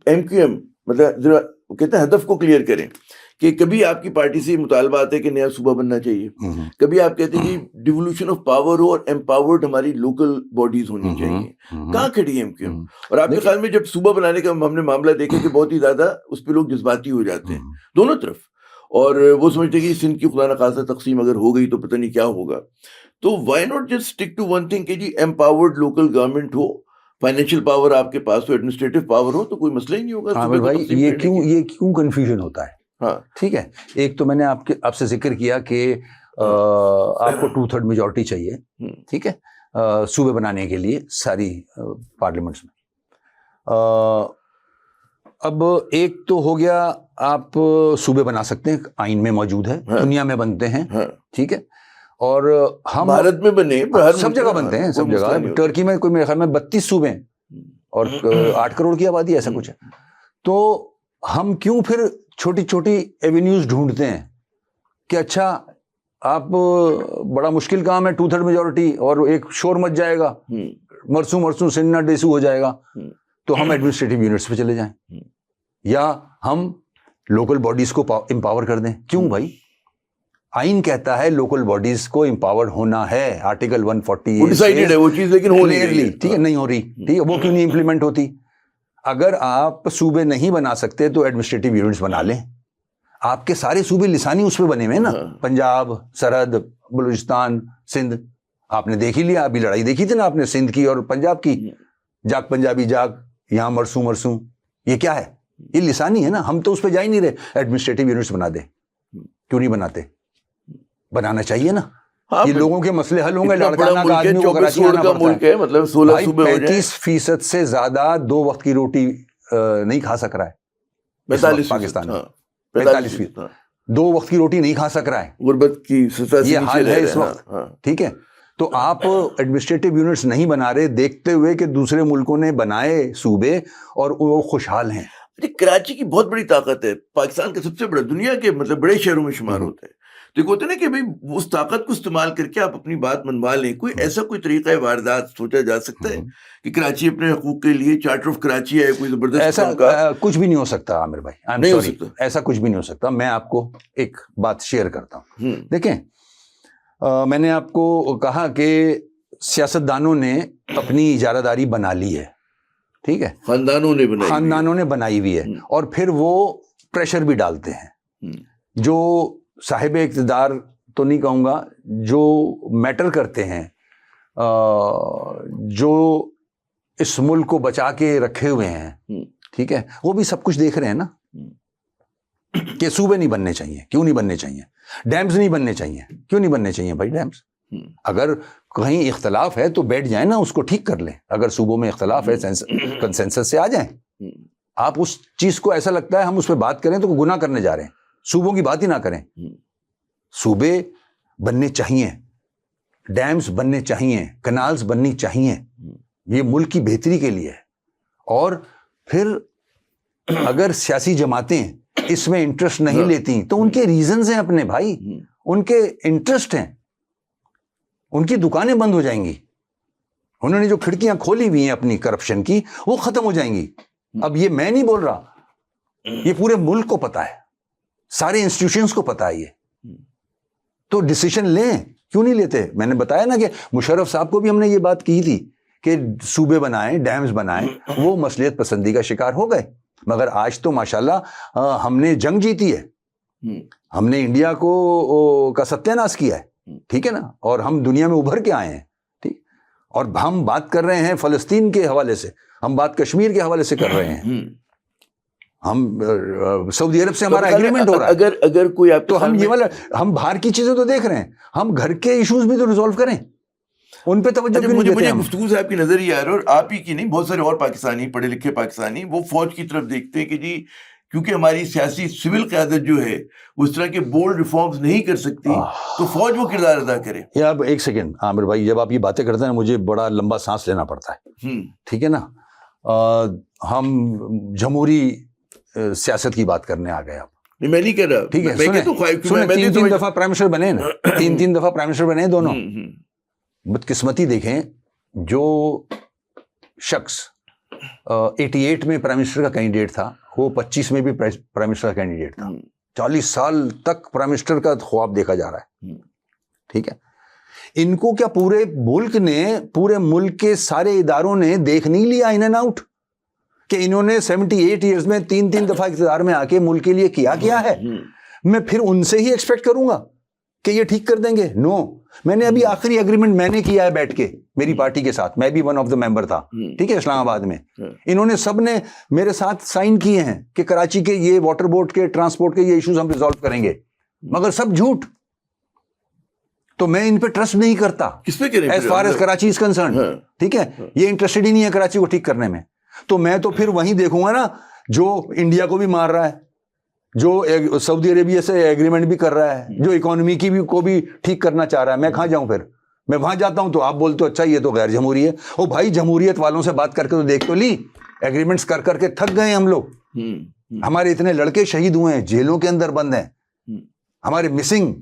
ایم کیو ایم مطلب ذرا کہتے ہیں ہدف کو کلیئر کریں کہ کبھی آپ کی پارٹی سے مطالبہ آتا ہے کہ نیا صوبہ بننا چاہیے, کبھی آپ کہتے ہیں کہ ڈیولوشن آف پاور ہو اور امپاورڈ ہماری لوکل باڈیز ہونی چاہیے. کہاں کھڑی ہے ایم کیو ایم؟ اور آپ کے خیال میں جب صوبہ بنانے کا ہم نے معاملہ دیکھا کہ بہت ہی زیادہ اس پہ لوگ جذباتی ہو جاتے ہیں دونوں طرف, اور وہ سمجھتے ہیں کہ سندھ کی خدا نخواستہ تقسیم اگر ہو گئی تو پتہ نہیں کیا ہوگا. تو why not just stick to one thing کہ جی امپاورڈ لوکل گورنمنٹ ہو, فائنینشیل پاور آپ کے پاس ہو, ایڈمنسٹریٹو پاور ہو, تو کوئی مسئلہ ہی نہیں ہوگا. عامر بھائی, یہ کیوں کنفیوژن ہوتا ہے؟ ہاں ٹھیک ہے, ایک تو میں نے آپ سے ذکر کیا کہ آپ کو 2/3 میجورٹی چاہیے, ٹھیک ہے, صوبے بنانے کے لیے ساری پارلیمنٹس میں. اب ایک تو ہو گیا, آپ صوبے بنا سکتے ہیں, آئین میں موجود ہے, دنیا میں بنتے ہیں, ٹھیک ہے, اور ہم بھارت میں بنے, سب جگہ بنتے ہیں, سب جگہ. ٹرکی میں کوئی میرے خیال میں 32 صوبے ہیں اور 8 کروڑ کی آبادی, ایسا کچھ ہے. تو ہم کیوں پھر چھوٹی چھوٹی ایونیوز ڈھونڈتے ہیں کہ اچھا آپ بڑا مشکل کام ہے 2/3 میجورٹی, اور ایک شور مچ جائے گا, مرسوں سننا ڈیسو ہو جائے گا, تو ہم ایڈمنسٹریٹو یونٹس پہ چلے جائیں, یا ہم لوکل باڈیز کو امپاور کر دیں. کیوں بھائی؟ آئین کہتا ہے لوکل باڈیز کو امپاورڈ ہونا ہے, آرٹیکل 140 ہے وہ چیز, لیکن ہو نہیں رہی. ٹھیک ہے, نہیں ہو رہی, ٹھیک ہے, وہ کیوں نہیں امپلیمنٹ ہوتی؟ اگر آپ صوبے نہیں بنا سکتے تو ایڈمنسٹریٹو یونٹس بنا لیں. آپ کے سارے صوبے لسانی اس پہ بنے ہوئے نا, پنجاب, سرحد, بلوچستان, سندھ. آپ نے دیکھ ہی لیا, ابھی لڑائی دیکھی تھی نا آپ نے, سندھ کی اور پنجاب کی, جاگ پنجابی جاگ, یہاں مرسوں. یہ کیا ہے؟ یہ لسانی ہے نا. ہم تو اس پہ جا ہی نہیں رہے. ایڈمنسٹریٹو یونٹس بنا دیں. کیوں نہیں بناتے؟ بنانا چاہیے نا. یہ لوگوں کے مسئلے حل ہوں گے. لاڑکانہ کا آدمی کو کراچی آنا پڑتا ہے, مطلب 16 صوبے ہو جائیں. 35% سے زیادہ 2 وقت کی روٹی نہیں کھا سک رہا ہے 45 پاکستان میں. 45% 2 وقت کی روٹی نہیں کھا سک رہا ہے. غربت کی سطح یہ حال ہے اس وقت, ٹھیک ہے. تو آپ ایڈمنسٹریٹو یونٹس نہیں بنا رہے, دیکھتے ہوئے کہ دوسرے ملکوں نے بنائے صوبے اور وہ خوشحال ہیں. کراچی کی بہت بڑی طاقت ہے, پاکستان کا سب سے بڑا, دنیا کے مطلب بڑے شہروں میں شمار ہوتا ہے. تو ہوتا ہے نا کہ بھائی اس طاقت کو استعمال کر کے آپ اپنی بات منوا لیں. کوئی ایسا کوئی طریقہ واردات سوچا جا سکتا ہے کہ کراچی اپنے حقوق کے لیے چارٹر آف کراچی ہے کوئی زبردست؟ ایسا کچھ بھی نہیں ہو سکتا عامر بھائی, نہیں ہو سکتا, ایسا کچھ بھی نہیں ہو سکتا. میں آپ کو ایک بات شیئر کرتا ہوں. دیکھیں, میں نے آپ کو کہا کہ سیاستدانوں نے اپنی اجارہ داری بنا لی ہے, ٹھیک ہے, خاندانوں نے بنائی ہوئی ہے, اور پھر وہ پریشر بھی ڈالتے ہیں. جو صاحب اقتدار تو نہیں کہوں گا, جو میٹر کرتے ہیں, جو اس ملک کو بچا کے رکھے ہوئے ہیں, ٹھیک ہے, وہ بھی سب کچھ دیکھ رہے ہیں نا کہ صوبے نہیں بننے چاہیے. کیوں نہیں بننے چاہیے؟ ڈیمز نہیں بننے چاہیے. کیوں نہیں بننے چاہیے بھائی ڈیمز؟ اگر کہیں اختلاف ہے تو بیٹھ جائیں نا, اس کو ٹھیک کر لیں. اگر صوبوں میں اختلاف ہے کنسنسس سے آ جائیں. آپ اس چیز کو ایسا لگتا ہے ہم اس پہ بات کریں تو گناہ کرنے جا رہے ہیں, صوبوں کی بات ہی نہ کریں. صوبے بننے چاہیے, ڈیمز بننے چاہیے, کنالز بننی چاہیے. یہ ملک کی بہتری کے لیے ہے. اور پھر اگر سیاسی جماعتیں اس میں انٹرسٹ نہیں لیتی تو ان کے ریزنز ہیں اپنے بھائی, ان کے انٹرسٹ ہیں. ان کی دکانیں بند ہو جائیں گی. انہوں نے جو کھڑکیاں کھولی ہوئی ہیں اپنی کرپشن کی, وہ ختم ہو جائیں گی. اب یہ میں نہیں بول رہا, یہ پورے ملک کو پتا ہے, سارے انسٹیٹیوشنز کو پتا ہے. یہ تو ڈیسیشن لیں, کیوں نہیں لیتے؟ میں نے بتایا نا کہ مشرف صاحب کو بھی ہم نے یہ بات کی تھی کہ صوبے بنائیں, ڈیمز بنائیں. وہ مصلحت پسندی کا شکار ہو گئے. مگر آج تو ماشاءاللہ ہم نے جنگ جیتی ہے, ہم نے انڈیا کو کا ستیہ ناش کیا ہے, ٹھیک ہے نا, اور ہم دنیا میں ابھر کے آئے ہیں, ٹھیک. اور ہم بات کر رہے ہیں فلسطین کے حوالے سے, ہم بات کشمیر کے حوالے سے کر رہے ہیں, ہم سعودی عرب سے ہمارا ایگریمنٹ ہو رہا ہے. اگر کوئی آپ تو ہم یہ والا, ہم باہر کی چیزیں تو دیکھ رہے ہیں, ہم گھر کے ایشوز بھی تو ریزالو کریں, ان پہ توجہ کیوں نہیں دیتے مجھے ہم؟ گفتگو سے آپ کی نظر یہ آ رہا ہے, اور آپ ہی کی نہیں, بہت سارے اور پاکستانی پڑھے لکھے پاکستانی وہ فوج کی طرف دیکھتے ہیں کہ جی کیونکہ ہماری سیاسی سول قیادت جو ہے وہ اس طرح کے بولڈ ریفارمز نہیں کر سکتی, تو فوج وہ کردار ادا کرے. یہ اب ایک سیکنڈ عامر بھائی, جب آپ یہ باتیں کرتے ہیں مجھے بڑا لمبا سانس لینا پڑتا ہے, ٹھیک ہے نا. ہم جمہوری سیاست کی بات کرنے آ گئے, آپ میں نہیں کہہ رہا, ٹھیک ہے, سنیں, تین دفعہ پرائم منسٹر بنے نا, تین دفعہ پرائم منسٹر بنے دونوں. بدقسمتی دیکھیں, جو شخص 88 میں پرائم منسٹر کا کینڈیڈیٹ تھا وہ 25 میں بھی پرائم منسٹر کا کینڈیڈیٹ تھا. 40 سال تک پرائم منسٹر کا خواب دیکھا جا رہا ہے, ٹھیک ہے. ان کو کیا پورے ملک نے, پورے ملک کے سارے اداروں نے دیکھ نہیں لیا ان اینڈ آؤٹ کہ انہوں نے 78 ایئرز میں 3 دفعہ اقتدار میں آ کے ملک کے لیے کیا ہے؟ میں پھر ان سے ہی ایکسپیکٹ کروں گا کہ یہ ٹھیک کر دیں گے؟ نو. میں نے ابھی آخری ایگریمنٹ میں نے کیا ہے بیٹھ کے میری پارٹی کے ساتھ, میں بھی ون آف دا ممبر تھا, ٹھیک ہے, اسلام آباد میں. انہوں نے سب نے میرے ساتھ سائن کیے ہیں کہ کراچی کے یہ واٹر بورڈ کے, ٹرانسپورٹ کے یہ ایشوز ہم ریزالو کریں گے, مگر سب جھوٹ. تو میں ان پہ ٹرسٹ نہیں کرتا کس پہ کریں, as far as Karachi is concern, ٹھیک ہے. یہ انٹرسٹڈ ہی نہیں ہے کراچی کو ٹھیک کرنے میں. تو میں تو پھر وہیں دیکھوں گا نا جو انڈیا کو بھی مار رہا ہے, جو سعودی عربیہ سے ایگریمنٹ بھی کر رہا ہے, جو اکانومی کی بھی کو بھی ٹھیک کرنا چاہ رہا ہے. میں کہاں جاؤں پھر؟ میں وہاں جاتا ہوں تو آپ بولتے ہو اچھا یہ تو غیر جمہوری ہے. او بھائی, جمہوریت والوں سے بات کر کے تو دیکھ تو لی, ایگریمنٹس کر کر کے تھک گئے ہم لوگ. ہمارے اتنے لڑکے شہید ہوئے ہیں, جیلوں کے اندر بند ہیں, ہمارے مسنگ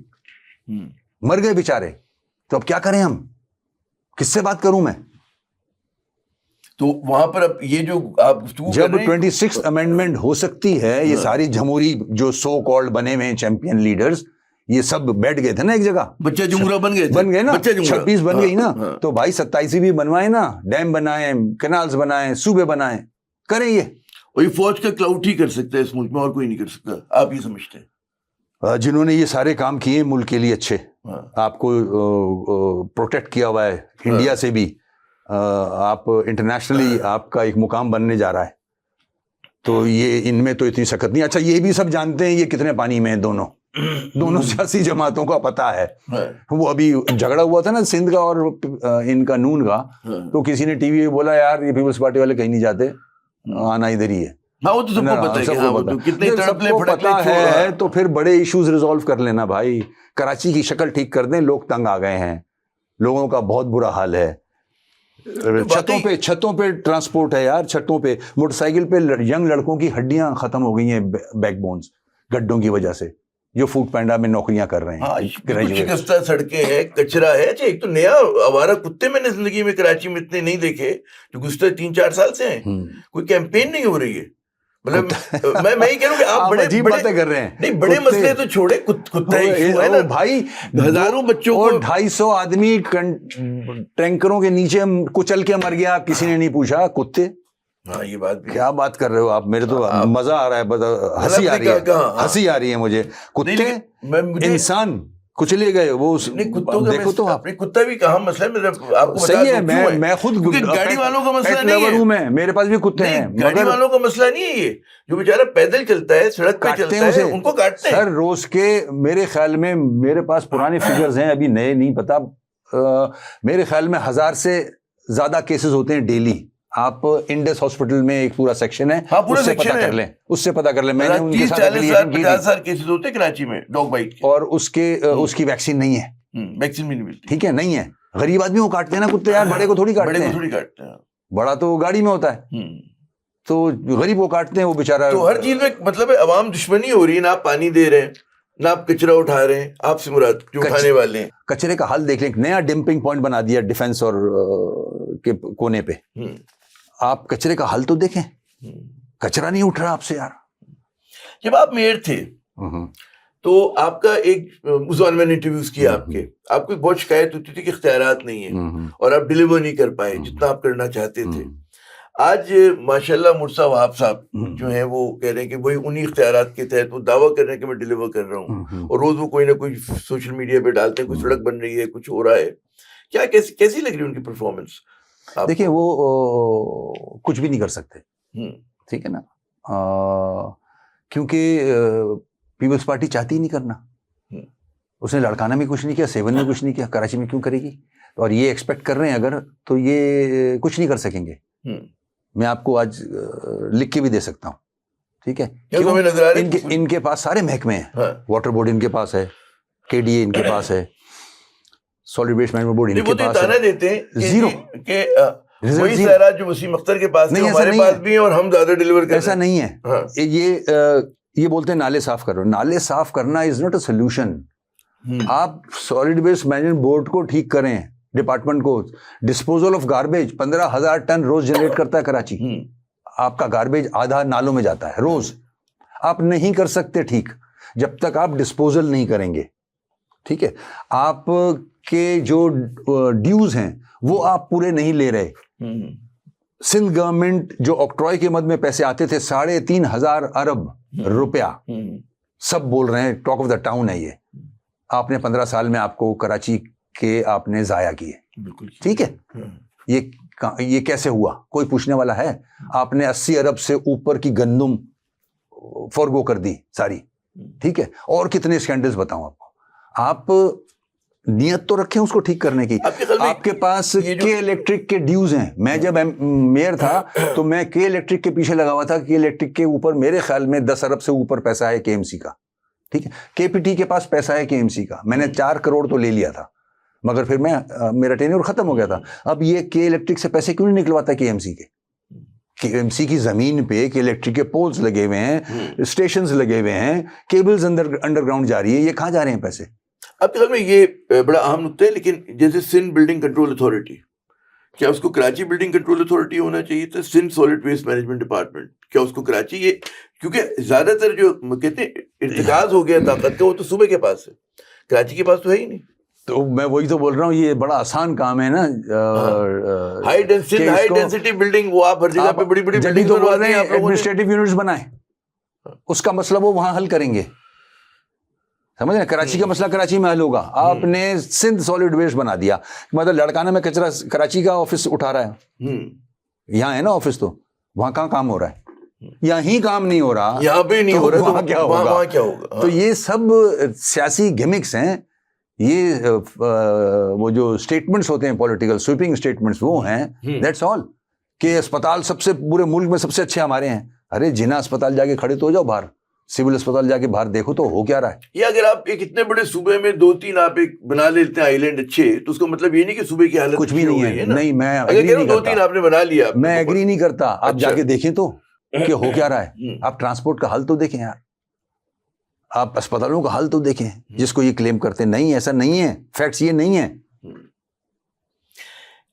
مر گئے بیچارے. تو اب کیا کریں ہم؟ کس سے بات کروں میں؟ تو وہاں پر اب یہ جو آپ جب 26 امینڈمنٹ ہو سکتی ہے, یہ ساری جمہوری جو سو کالڈ بنے ہوئے ہیں چیمپئن لیڈرز, یہ سب بیٹھ گئے تھے نا ایک جگہ, بچہ جمہورہ بن گئے نا, 26 بن گئی نا. تو بھائی 27 بھی بنوائے نا, ڈیم بنائیں, کینالز بنائیں, صوبے بنائیں, کریں یہ. اور یہ فوج کا کلاؤٹ ہی کر سکتا ہے اس ملک میں, اور کوئی نہیں کر سکتا, آپ یہ سمجھتے ہیں؟ جنہوں نے یہ سارے کام کیے ملک کے لیے اچھے, آپ کو پروٹیکٹ کیا ہوا ہے انڈیا سے بھی, آپ انٹرنیشنلی آپ کا ایک مقام بننے جا رہا ہے, تو یہ ان میں تو اتنی سخت نہیں. اچھا یہ بھی سب جانتے ہیں یہ کتنے پانی میں ہیں, دونوں سیاسی جماعتوں کا پتہ ہے. وہ ابھی جھگڑا ہوا تھا نا سندھ کا اور ان کا نون کا, تو کسی نے ٹی وی میں بولا یار یہ پیپلز پارٹی والے کہیں نہیں جاتے, آنا ادھر ہی ہے. پتا ہے تو پھر بڑے ایشوز ریزالو کر لینا بھائی. کراچی کی شکل ٹھیک کر دیں, لوگ تنگ آ گئے ہیں, لوگوں کا بہت برا حال ہے. چھتوں پہ ٹرانسپورٹ ہے یار, چھتوں پہ موٹر سائیکل پہ ینگ لڑکوں کی ہڈیاں ختم ہو گئی ہیں بیک بونز گڈھوں کی وجہ سے, جو فوڈ پینڈا میں نوکریاں کر رہے ہیں. شکستہ سڑکیں ہیں, کچرا ہے. اچھا ایک تو نیا آوارہ کتے میں نے زندگی میں کراچی میں اتنے نہیں دیکھے جو گزشتہ 3-4 سال سے ہیں. کوئی کیمپین نہیں ہو رہی ہے. مطلب میں یہ کہہ رہا ہوں کہ آپ بڑے عجیب باتیں کر رہے ہیں. نہیں بڑے مسئلے تو چھوڑے, کتا ایشو ہے نا بھائی, ہزاروں بچوں کو, 250 آدمی ٹینکروں کے نیچے کچل کے مر گیا, کسی نے نہیں پوچھا. کتے, ہاں یہ بات بھی کیا بات کر رہے ہو آپ, میرے تو مزہ آ رہا ہے, ہنسی آ رہی ہے مجھے. کتے انسان کچلے گئے, وہ دیکھو تو آپ کتا بھی کہاں مسئلہ ہے. آپ کو صحیح ہے, میں خود گاڑی والوں کا مسئلہ نہیں ہے, میرے پاس بھی کتے ہیں, گاڑی والوں کا مسئلہ نہیں ہے. یہ جو بیچارہ پیدل چلتا ہے, سڑک پہ چلتا ہے, ان کو کاٹتے ہیں سر روز کے. میرے خیال میں میرے پاس پرانے فگرز ہیں, ابھی نئے نہیں پتا, میرے خیال میں 1000 سے زیادہ کیسز ہوتے ہیں ڈیلی. آپ انڈس ہاسپٹل میں ایک پورا سیکشن ہے, اس سے پتہ کر لیں, میں نے ان کے ساتھ 30-40 کیسز ہوتے ہیں کراچی میں ڈاگ بائٹ کے, اور اس کی ویکسین نہیں ہے, ویکسین بھی نہیں ملتی, ٹھیک ہے, نہیں ہے. غریب آدمی کو کاٹتے ہیں نا کتے یار, بڑے کو تھوڑی کاٹتے ہیں, بڑا تو گاڑی میں ہوتا ہے, تو غریب کو کاٹتے ہیں وہ بیچارہ. تو ہر چیز میں مطلب ہے عوام دشمنی ہو رہی ہے, نہ آپ پانی دے رہے ہیں, نہ آپ کچرا اٹھا رہے ہیں, آپ سے مراد جو اٹھانے والے ہیں. کچرے کا حل دیکھ لیں, نیا ڈمپنگ پوائنٹ بنا دیا ڈیفینس اور کے کونے پہ. آپ کچرے کا حل تو دیکھیں, کچرا نہیں اٹھ رہا آپ سے یار. جب آپ میئر تھے تو آپ کا ایک میں نے انٹرویوز کیا آپ کو بہت شکایت ہوتی تھی کہ اختیارات نہیں ہیں اور آپ ڈیلیور نہیں کر پائے جتنا آپ کرنا چاہتے تھے. آج ماشاءاللہ مرسا وہاب صاحب جو ہیں وہ کہہ رہے ہیں کہ وہی انہی اختیارات کے تحت وہ دعویٰ کر رہے ہیں کہ میں ڈیلیور کر رہا ہوں، اور روز وہ کوئی نہ کوئی سوشل میڈیا پہ ڈالتے ہیں، کوئی سڑک بن رہی ہے، کچھ ہو رہا ہے. کیا کیسی لگ رہی ہے ان کی پرفارمنس؟ دیکھیں وہ کچھ بھی نہیں کر سکتے، ٹھیک ہے نا، کیونکہ پیپلز پارٹی چاہتی ہی نہیں کرنا. اس نے لڑکانہ میں کچھ نہیں کیا، سیون میں کچھ نہیں کیا، کراچی میں کیوں کرے گی؟ اور یہ ایکسپیکٹ کر رہے ہیں اگر تو یہ کچھ نہیں کر سکیں گے. میں آپ کو آج لکھ کے بھی دے سکتا ہوں، ٹھیک ہے. ان کے پاس سارے محکمے ہیں، واٹر بورڈ ان کے پاس ہے، کے ڈی اے ان کے پاس ہے، سالڈ ویسٹ مینجمنٹ بورڈ ان کے پاس ہے. دیتے ہیں زیرو کہ وہی سارا جو وسیم اختر کے پاس نہیں، ہمارے پاس بھی ہیں اور ہم زیادہ ڈیلیور کرتے ہیں. ایسا نہیں ہے. یہ بولتے ہیں نالے صاف کرو. نالے صاف کرنا از ناٹ اے سولوشن. آپ سالڈ ویسٹ مینجمنٹ بورڈ کو ٹھیک کریں، ڈپارٹمنٹ کو. ڈسپوزل آف گاربیج 15,000 ٹن روز جنریٹ کرتا ہے کراچی. آپ کا گاربیج آدھا نالوں میں جاتا ہے روز. آپ نہیں کر سکتے ٹھیک جب تک آپ ڈسپوزل نہیں کریں گے، ٹھیک ہے. آپ کے جو ڈیوز ہیں وہ آپ پورے نہیں لے رہے. سندھ گورنمنٹ جو آکٹرائے کے مد میں پیسے آتے تھے 3,500 ارب روپیہ، سب بول رہے ہیں ٹاک آف دا ٹاؤن ہے یہ. آپ نے 15 سال میں آپ کو کراچی کے آپ نے ضائع کیے، ٹھیک ہے. یہ کیسے ہوا؟ کوئی پوچھنے والا ہے؟ آپ نے 80 ارب سے اوپر کی گندم فورگو کر دی ساری، ٹھیک ہے. اور کتنے اسکینڈلز بتاؤں آپ کو. آپ نیت تو رکھیں اس کو ٹھیک کرنے کی. آپ کے پاس کے الیکٹرک کے ڈیوز ہیں. میں جب میئر تھا تو میں کے الیکٹرک کے پیچھے لگا ہوا تھا. کے الیکٹرک کے اوپر میرے خیال میں 10 ارب سے اوپر پیسہ ہے کے ایم سی کا، ٹھیک ہے. کے پی ٹی کے پاس پیسہ ہے کے ایم سی کا. میں نے 4 کروڑ تو لے لیا تھا، مگر پھر میرا ٹینیور ختم ہو گیا تھا. اب یہ کے الیکٹرک سے پیسے کیوں نہیں نکلواتا کے ایم سی کے؟ کے ایم سی کی زمین پہ کے الیکٹرک کے پولز لگے ہوئے ہیں، اسٹیشنز لگے ہوئے ہیں، کیبلز انڈر گراؤنڈ جا رہی ہے. یہ کہاں جا رہے ہیں پیسے؟ اب خیال میں یہ بڑا اہم نقطہ ہے. لیکن جیسے سندھ بلڈنگ کنٹرول اتھارٹی، کیا اس کو کراچی بلڈنگ کنٹرول اتھارٹی ہونا چاہیے تھا؟ Sindh solid waste management department, کیا اس کو کراچی؟ یہ کیونکہ زیادہ تر جو کہتے ہیں ارتکاز ہو گیا طاقت کا وہ تو صوبے کے پاس ہے، کراچی کے پاس تو ہے ہی نہیں. تو میں وہی تو بول رہا ہوں، یہ بڑا آسان کام ہے نا. ہائی ڈینسٹی بلڈنگ وہ آپ ہر جگہ پہ بڑی بڑی بلڈنگ تو بول رہے ہیں ایڈمنسٹریٹو یونٹس بنائیں، اس کا مسئلہ وہ وہاں حل کریں گے. سمجھ رہے ہیں؟ کراچی کا مسئلہ کراچی میں حل ہوگا. آپ نے سندھ سالڈ ویسٹ بنا دیا، مطلب لڑکانہ میں کچرا کراچی کا آفس اٹھا رہا ہے. یہاں ہے نا آفس، تو وہاں کہاں کام ہو رہا ہے؟ یہیں کام نہیں ہو رہا، یہاں پہ نہیں ہو رہا، وہاں کیا ہوگا؟ تو یہ سب سیاسی گیمکس ہیں. یہ وہ جو اسٹیٹمنٹس ہوتے ہیں پولیٹیکل سویپنگ اسٹیٹمنٹس وہ ہیں. That's all. کہ اسپتال سب سے پورے ملک میں سب سے اچھے ہمارے ہیں. ارے جنا اسپتال جا کے کھڑے تو ہو جاؤ باہر، سول اسپتال جا کے باہر دیکھو تو ہو کیا رہا ہے. یا اگر آپ ایک اتنے بڑے صوبے میں 2-3 آپ ایک بنا لیتے ہیں آئی لینڈ اچھے، تو اس کا مطلب یہ نہیں کہ صوبے کی حالت کچھ بھی نہیں ہے. نہیں، میں اگر 2-3 آپ نے بنا لیا، میں ایگری نہیں کرتا. آپ جا کے دیکھیں تو کہ ہو کیا رہا ہے. آپ ٹرانسپورٹ کا حل تو دیکھیں یار، آپ اسپتالوں کا حل تو دیکھیں. جس کو یہ کلیم کرتے نہیں، ایسا نہیں ہے، فیکٹس یہ نہیں ہے.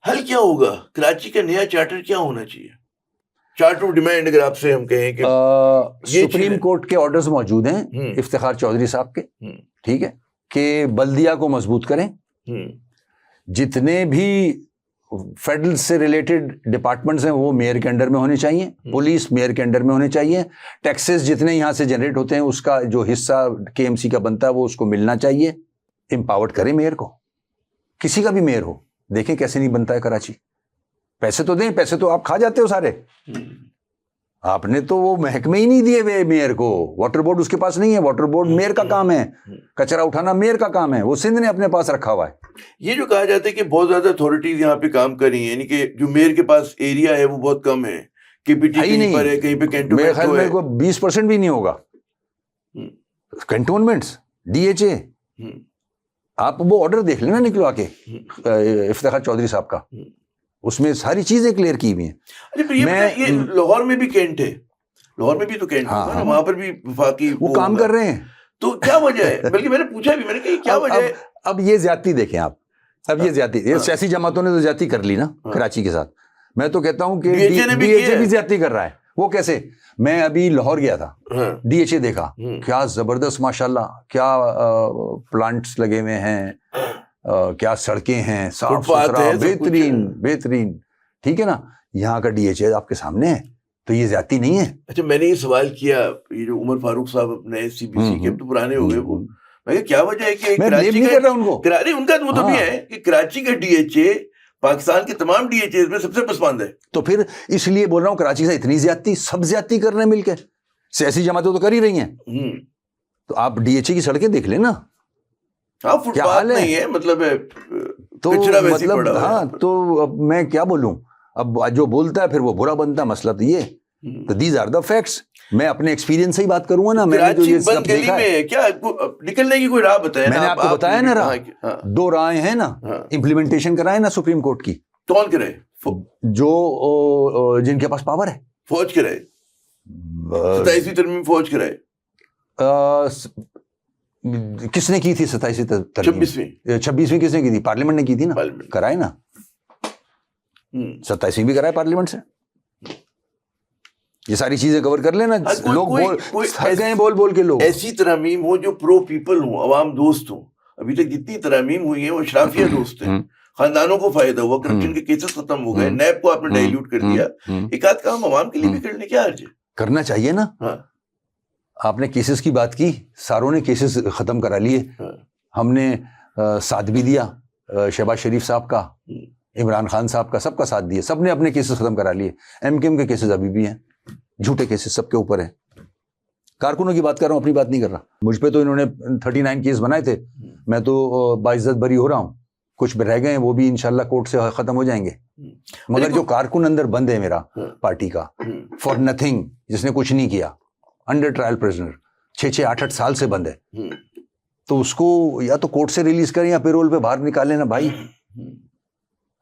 حل کیا ہوگا؟ کراچی کا نیا چارٹر کیا ہونا چاہیے؟ چارٹر آف ڈیمانڈ اگر آپ سے ہم کہیں کہ سپریم کورٹ کے آرڈرز موجود ہیں افتخار چودھری صاحب کے، ٹھیک ہے، کہ بلدیہ کو مضبوط کریں. جتنے بھی فیڈرل سے ریلیٹڈ ڈپارٹمنٹس ہیں وہ میئر کے انڈر میں ہونے چاہیے. پولیس میئر کے انڈر میں ہونے چاہیے. ٹیکسز جتنے یہاں سے جنریٹ ہوتے ہیں اس کا جو حصہ کے ایم سی کا بنتا ہے وہ اس کو ملنا چاہیے. امپاورڈ کریں میئر کو، کسی کا بھی میئر ہو. دیکھیں کیسے نہیں بنتا ہے کراچی. پیسے تو دیں، پیسے تو آپ کھا جاتے ہو سارے. آپ نے تو وہ محکمے ہی نہیں دیے ہوئے میئر کو. واٹر بورڈ اس کے پاس نہیں ہے. واٹر بورڈ میئر کا کام ہے. کچرا اٹھانا میئر کا کام ہے. وہ سندھ نے اپنے پاس رکھا ہوا ہے. یہ جو کہا جاتا ہے کہ بہت زیادہ اتھارٹیز یہاں پہ کام کر رہی ہیں، یعنی کہ جو میئر کے پاس ایریا ہے وہ بہت کم ہے. کے پی ٹی کہیں پر ہے، کہیں پہ کینٹونمنٹ ہے. میرے خیال میں کوئی 20% بھی نہیں ہوگا کینٹونمنٹس. ڈی ایچ اے آپ وہ آرڈر دیکھ لینا نکلوا کے افتخار چودھری صاحب کا، اس میں ساری چیزیں کلیئر کی ہوئی ہیں. یہ لاہور میں بھی کینٹ ہے، لاہور میں بھی تو کینٹ ہے، وہاں پر بھی وفاقی وہ کام کر رہے ہیں. تو کیا وجہ ہے؟ بلکہ میں نے پوچھا بھی، میں نے کہا کیا وجہ ہے؟ اب یہ زیادتی دیکھیں آپ. اب یہ زیادتی، یہ سیاسی جماعتوں نے تو زیادتی کر لی نا کراچی کے ساتھ. میں تو کہتا ہوں کہ ڈی ایچ اے بھی زیادتی کر رہا ہے. وہ کیسے؟ میں ابھی لاہور گیا تھا، ڈی ایچ اے دیکھا، کیا زبردست ماشاءاللہ، کیا پلانٹس لگے ہوئے ہیں، کیا سڑکیں ہیں، صاف ستھرا، بہترین بہترین، ٹھیک ہے نا. یہاں کا ڈی ایچ اے آپ کے سامنے ہے, تو یہ زیادتی نہیں ہے. اچھا میں نے یہ سوال کیا, یہ جو عمر فاروق صاحب اپنے سی بی سی کے تو پرانے ہو گئے وہ, میں کہا کیا وجہ ہے کہ میں بلیم نہیں کر رہا ان کو, ان کا وہ تو بھی ہے کہ کراچی کا ڈی ایچ اے پاکستان کے تمام ڈی ایچ اے میں سب سے پسماندہ ہے. تو پھر اس لیے بول رہا ہوں کراچی سے اتنی زیادتی, سب زیادتی کر رہے ہیں مل کے, سیاسی جماعتیں تو کر ہی رہی ہیں. تو آپ ڈی ایچ اے کی سڑکیں دیکھ لیں نا, ہاں فٹ پاتھ نہیں ہے, مطلب تو مطلب ہاں, تو اب میں کیا بولوں, اب جو بولتا ہے پھر وہ برا بنتا ہے, مسئلہ تو یہ. تو دیز آر دا فیکٹس, میں اپنے ایکسپیرینس سے ہی بات کروں گا نا. میں نے جو یہ سب دیکھا ہے, کیا نکلنے کی کوئی راہ بتائے, میں نے آپ کو بتایا نا راہ, 2 راہیں ہیں نا, امپلیمنٹیشن کرائے نا سپریم کورٹ کی. کون کرے؟ جو جن کے پاس پاور ہے, فوج کرے, 27ویں ترمیم فوج کرائے. کس نے کی تھی 27ویں 26ویں کس نے کی تھی؟ پارلیمنٹ نے کی تھی نا, کرائے نا. 27ویں بھی کرائے پارلیمنٹ سے. یہ ساری چیزیں کور کر لینا. لوگ بول کے لوگ ایسی ترامیم ہو جو پرو پیپل ہوں, عوام دوست ہوں. ابھی تک جتنی ترامیم ہوئی ہیں وہ اشرافیہ دوست ہیں, خاندانوں کو فائدہ ہوا, کرپشن کے کیسز ختم ہو گئے, نیب کو آپ نے ڈائلیوٹ کر دیا. ایک آدھ کام عوام کے لیے بھی کرنے کیا حرج ہے؟ کرنا چاہیے نا. آپ نے کیسز کی بات کی, ساروں نے کیسز ختم کرا لیے. ہم نے ساتھ بھی دیا, شہباز شریف صاحب کا, عمران خان صاحب کا, سب کا ساتھ دیا, سب نے اپنے کیسز ختم کرا لیے. ایم کیو ایم کے کیسز ابھی بھی ہیں, جھوٹے کیسز سب کے اوپر ہیں. کارکنوں کی بات کر رہا ہوں, اپنی بات نہیں کر رہا. مجھ پہ تو انہوں نے 39 کیس بنائے تھے, میں تو باعزت بری ہو رہا ہوں. کچھ رہ گئے ہیں, وہ بھی انشاءاللہ کورٹ سے ختم ہو جائیں گے. مگر جو کارکن اندر بند ہے میرا پارٹی کا, فار نتھنگ, جس نے کچھ نہیں کیا, انڈر ٹرائل پریزنر, 6 8 سال سے بند ہے, تو اس کو یا تو کورٹ سے ریلیز کریں یا پیرول پہ باہر نکالیں نا بھائی.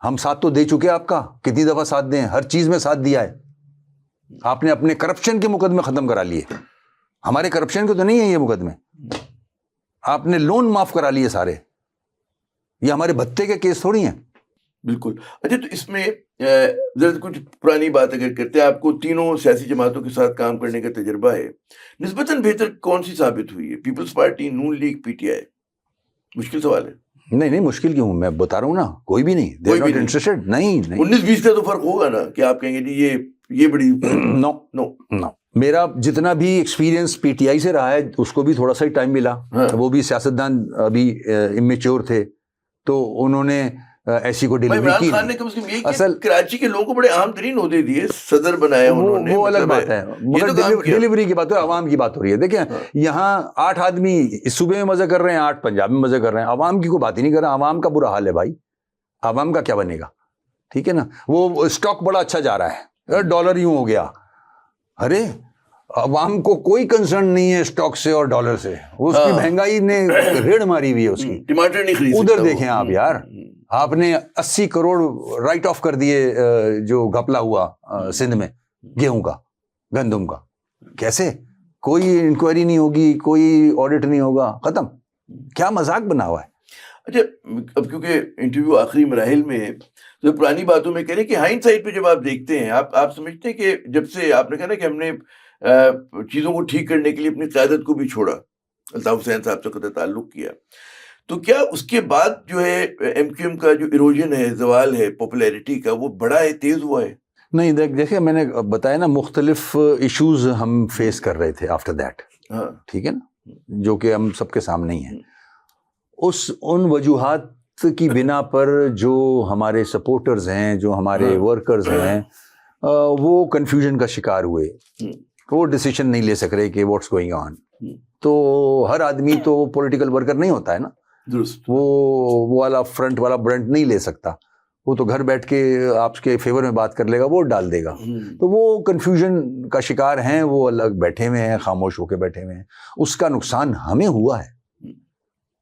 ہم ساتھ تو دے چکے آپ کا, کتنی دفعہ ساتھ دیں, ہر چیز میں ساتھ دیا ہے. آپ نے اپنے کرپشن کے مقدمے ختم کرا لیے, ہمارے کرپشن کے تو نہیں ہے یہ مقدمے. آپ نے لون معاف کرا لیے سارے, یہ ہمارے بھتے کے کیس تھوڑی ہیں. بالکل. اچھا تو اس میں ذرا کچھ پرانی بات اگر کرتے ہیں, آپ کو تینوں سیاسی جماعتوں کے ساتھ کام کرنے کا تجربہ ہے, نسبتاً بہتر کون سی ثابت ہوئی ہے؟ Peoples Party, Noon League, P T I? مشکل سوال ہے. نہیں مشکل کیوں, میں بتا رہا ہوں نا, کوئی بھی نہیں, دے آر ناٹ انٹرسٹڈ. نہیں 19-20 کا تو فرق ہوگا نا, کہ آپ کہیں گے جی یہ بڑی نو. میرا جتنا بھی ایکسپیرینس پی ٹی آئی سے رہا ہے, اس کو بھی تھوڑا سا ہی ٹائم ملا. وہ بھی سیاستدان ابھی امیچور تھے, تو انہوں نے ایسی کو ڈیلیوری کی. عمران خان نے کم سے کم یہ کہ کراچی کے لوگوں کو بڑے اہم ترین عہدے دیے, صدر بنایا انہوں نے, وہ الگ بات ہے. مگر ڈیلیوری کی بات ہے, عوام کی بات ہو رہی ہے. دیکھیں یہاں 8 آدمی اس صوبے میں مزے کر رہے ہیں, 8 پنجاب میں مزے کر رہے ہیں, عوام کی کوئی بات ہی نہیں کر رہا. عوام کا برا حال ہے بھائی, عوام کا کیا بنے گا؟ ٹھیک ہے نا. وہ اسٹاک بڑا اچھا جا رہا ہے, ڈالر یوں ہو گیا. ارے عوام کو کوئی کنسرن نہیں ہے اسٹاک سے اور ڈالر سے, اس کی مہنگائی نے ریڑھ ماری ہوئی ہے اس کی. ٹماٹر نہیں خرید. ادھر دیکھیں آپ یار, آپ نے 80 کروڑ رائٹ آف کر دیے جو گھپلا ہوا سندھ میں گیہوں کا, گندم کا. کیسے؟ کوئی انکوائری نہیں ہوگی, کوئی آڈٹ نہیں ہوگا, ختم. کیا مذاق بنا ہوا ہے. اچھا اب کیونکہ انٹرویو آخری مراحل میں ہے, تو پرانی باتوں میں کہہ رہے کہ ہائنڈ سائڈ پہ جب آپ دیکھتے ہیں, آپ سمجھتے ہیں کہ جب سے آپ نے کہا نا کہ ہم نے چیزوں کو ٹھیک کرنے کے لیے اپنی قیادت کو بھی چھوڑا, الطاف حسین صاحب سے قطع تعلق کیا, تو کیا اس کے بعد جو ہے ایم کیو ایم کا جو ایروژن ہے, زوال ہے پاپولیرٹی کا, وہ بڑا ہے, تیز ہوا ہے؟ نہیں دیکھیں, میں نے بتایا نا, مختلف ایشوز ہم فیس کر رہے تھے آفٹر دیٹ. ٹھیک ہے نا, جو کہ ہم سب کے سامنے ہی ہیں. ان وجوہات کی بنا پر جو ہمارے سپورٹرز ہیں, جو ہمارے ورکرز ہیں, وہ کنفیوژن کا شکار ہوئے. وہ ڈیسیشن نہیں لے سک رہے کہ واٹس گوئنگ آن. تو ہر آدمی تو پولیٹیکل ورکر نہیں ہوتا ہے نا, وہ والا فرنٹ والا برنٹ نہیں لے سکتا. وہ تو گھر بیٹھ کے آپ کے فیور میں بات کر لے گا, ووٹ ڈال دے گا. تو وہ کنفیوژن کا شکار ہیں, وہ الگ بیٹھے ہوئے ہیں, خاموش ہو کے بیٹھے ہوئے ہیں. اس کا نقصان ہمیں ہوا ہے.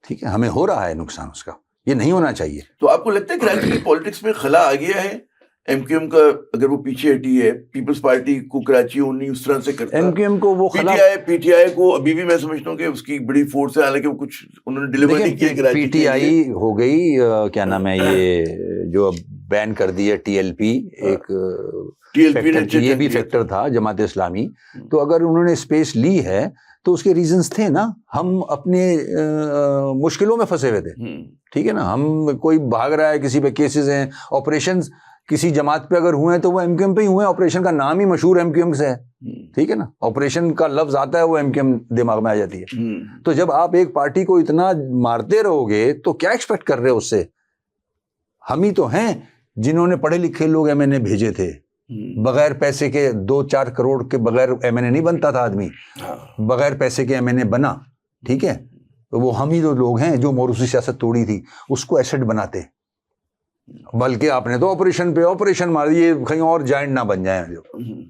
ٹھیک ہے, ہمیں ہو رہا ہے نقصان اس کا, یہ نہیں ہونا چاہیے. تو آپ کو لگتا ہے کراچی کی پالیٹکس میں خلا آ گیا ہے؟ ایم کیو ایم کا اگر وہ پیچھے ہٹی ہے, پیپلز پارٹی کو کراچی نہیں اس طرح سے کرتا, ایم کیو ایم کو وہ خلا, پی ٹی آئی کو ابھی بھی میں سمجھتا ہوں کہ اس کی بڑی فورس ہے, حالانکہ وہ کچھ انہوں نے ڈیلیور نہیں کیا کراچی. پی ٹی آئی ہو گئی, کیا نام ہے یہ جو اب بین کر دی ہے, ٹی ایل پی, ایک یہ بھی فیکٹر تھا جماعت اسلامی. تو اگر انہوں نے اسپیس لی ہے تو اس کے ریزنز تھے نا. ہم اپنے مشکلوں میں پھنسے ہوئے تھے. ٹھیک ہے نا, ہم کوئی بھاگ رہا ہے, کسی پہ کیسز ہیں, آپریشنز کسی جماعت پہ اگر ہوئے ہیں تو وہ ایم کیو ایم پہ ہی ہوئے ہیں. آپریشن کا نام ہی مشہور ایم کیو ایم سے ہے, ٹھیک ہے نا, آپریشن کا لفظ آتا ہے وہ ایم کیو ایم دماغ میں آ جاتی ہے. تو جب آپ ایک پارٹی کو اتنا مارتے رہو گے تو کیا ایکسپیکٹ کر رہے ہو اس سے؟ ہم ہی تو ہیں جنہوں نے پڑھے لکھے لوگ ایم این اے بھیجے تھے, بغیر پیسے کے 2-4 کروڑ کے بغیر ایم این اے نہیں بنتا تھا آدمی, بغیر پیسے کے ایم این اے بنا, ٹھیک ہے. تو وہ ہم ہی جو لوگ ہیں جو موروثی سیاست توڑی تھی اس کو ایسٹ بناتے, بلکہ آپ نے تو آپریشن پہ آپریشن مار دیے کہیں اور جائنٹ نہ بن جائیں.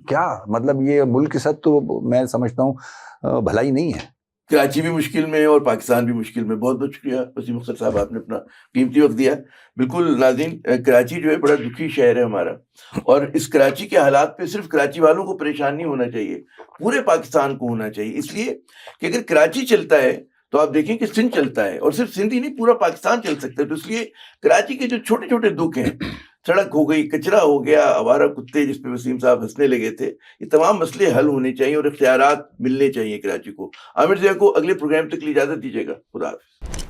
کیا مطلب یہ ملک کے ساتھ تو میں سمجھتا ہوں بھلائی نہیں ہے. کراچی بھی مشکل میں ہے اور پاکستان بھی مشکل میں. بہت بہت شکریہ وسیم اختر صاحب, آپ نے اپنا قیمتی وقت دیا. بالکل ناظرین, کراچی جو ہے بڑا دکھی شہر ہے ہمارا, اور اس کراچی کے حالات پہ صرف کراچی والوں کو پریشان نہیں ہونا چاہیے, پورے پاکستان کو ہونا چاہیے. اس لیے کہ اگر کراچی چلتا ہے تو آپ دیکھیں کہ سندھ چلتا ہے, اور صرف سندھ ہی نہیں پورا پاکستان چل سکتا ہے. تو اس لیے کراچی کے جو چھوٹے چھوٹے دکھ ہیں, سڑک ہو گئی, کچرا ہو گیا, آوارہ کتے جس پہ وسیم صاحب ہنسنے لگے تھے, یہ تمام مسئلے حل ہونے چاہیے اور اختیارات ملنے چاہیے کراچی کو. عامر ضیاء کو اگلے پروگرام تک کی اجازت دیجیے گا. خدا حافظ.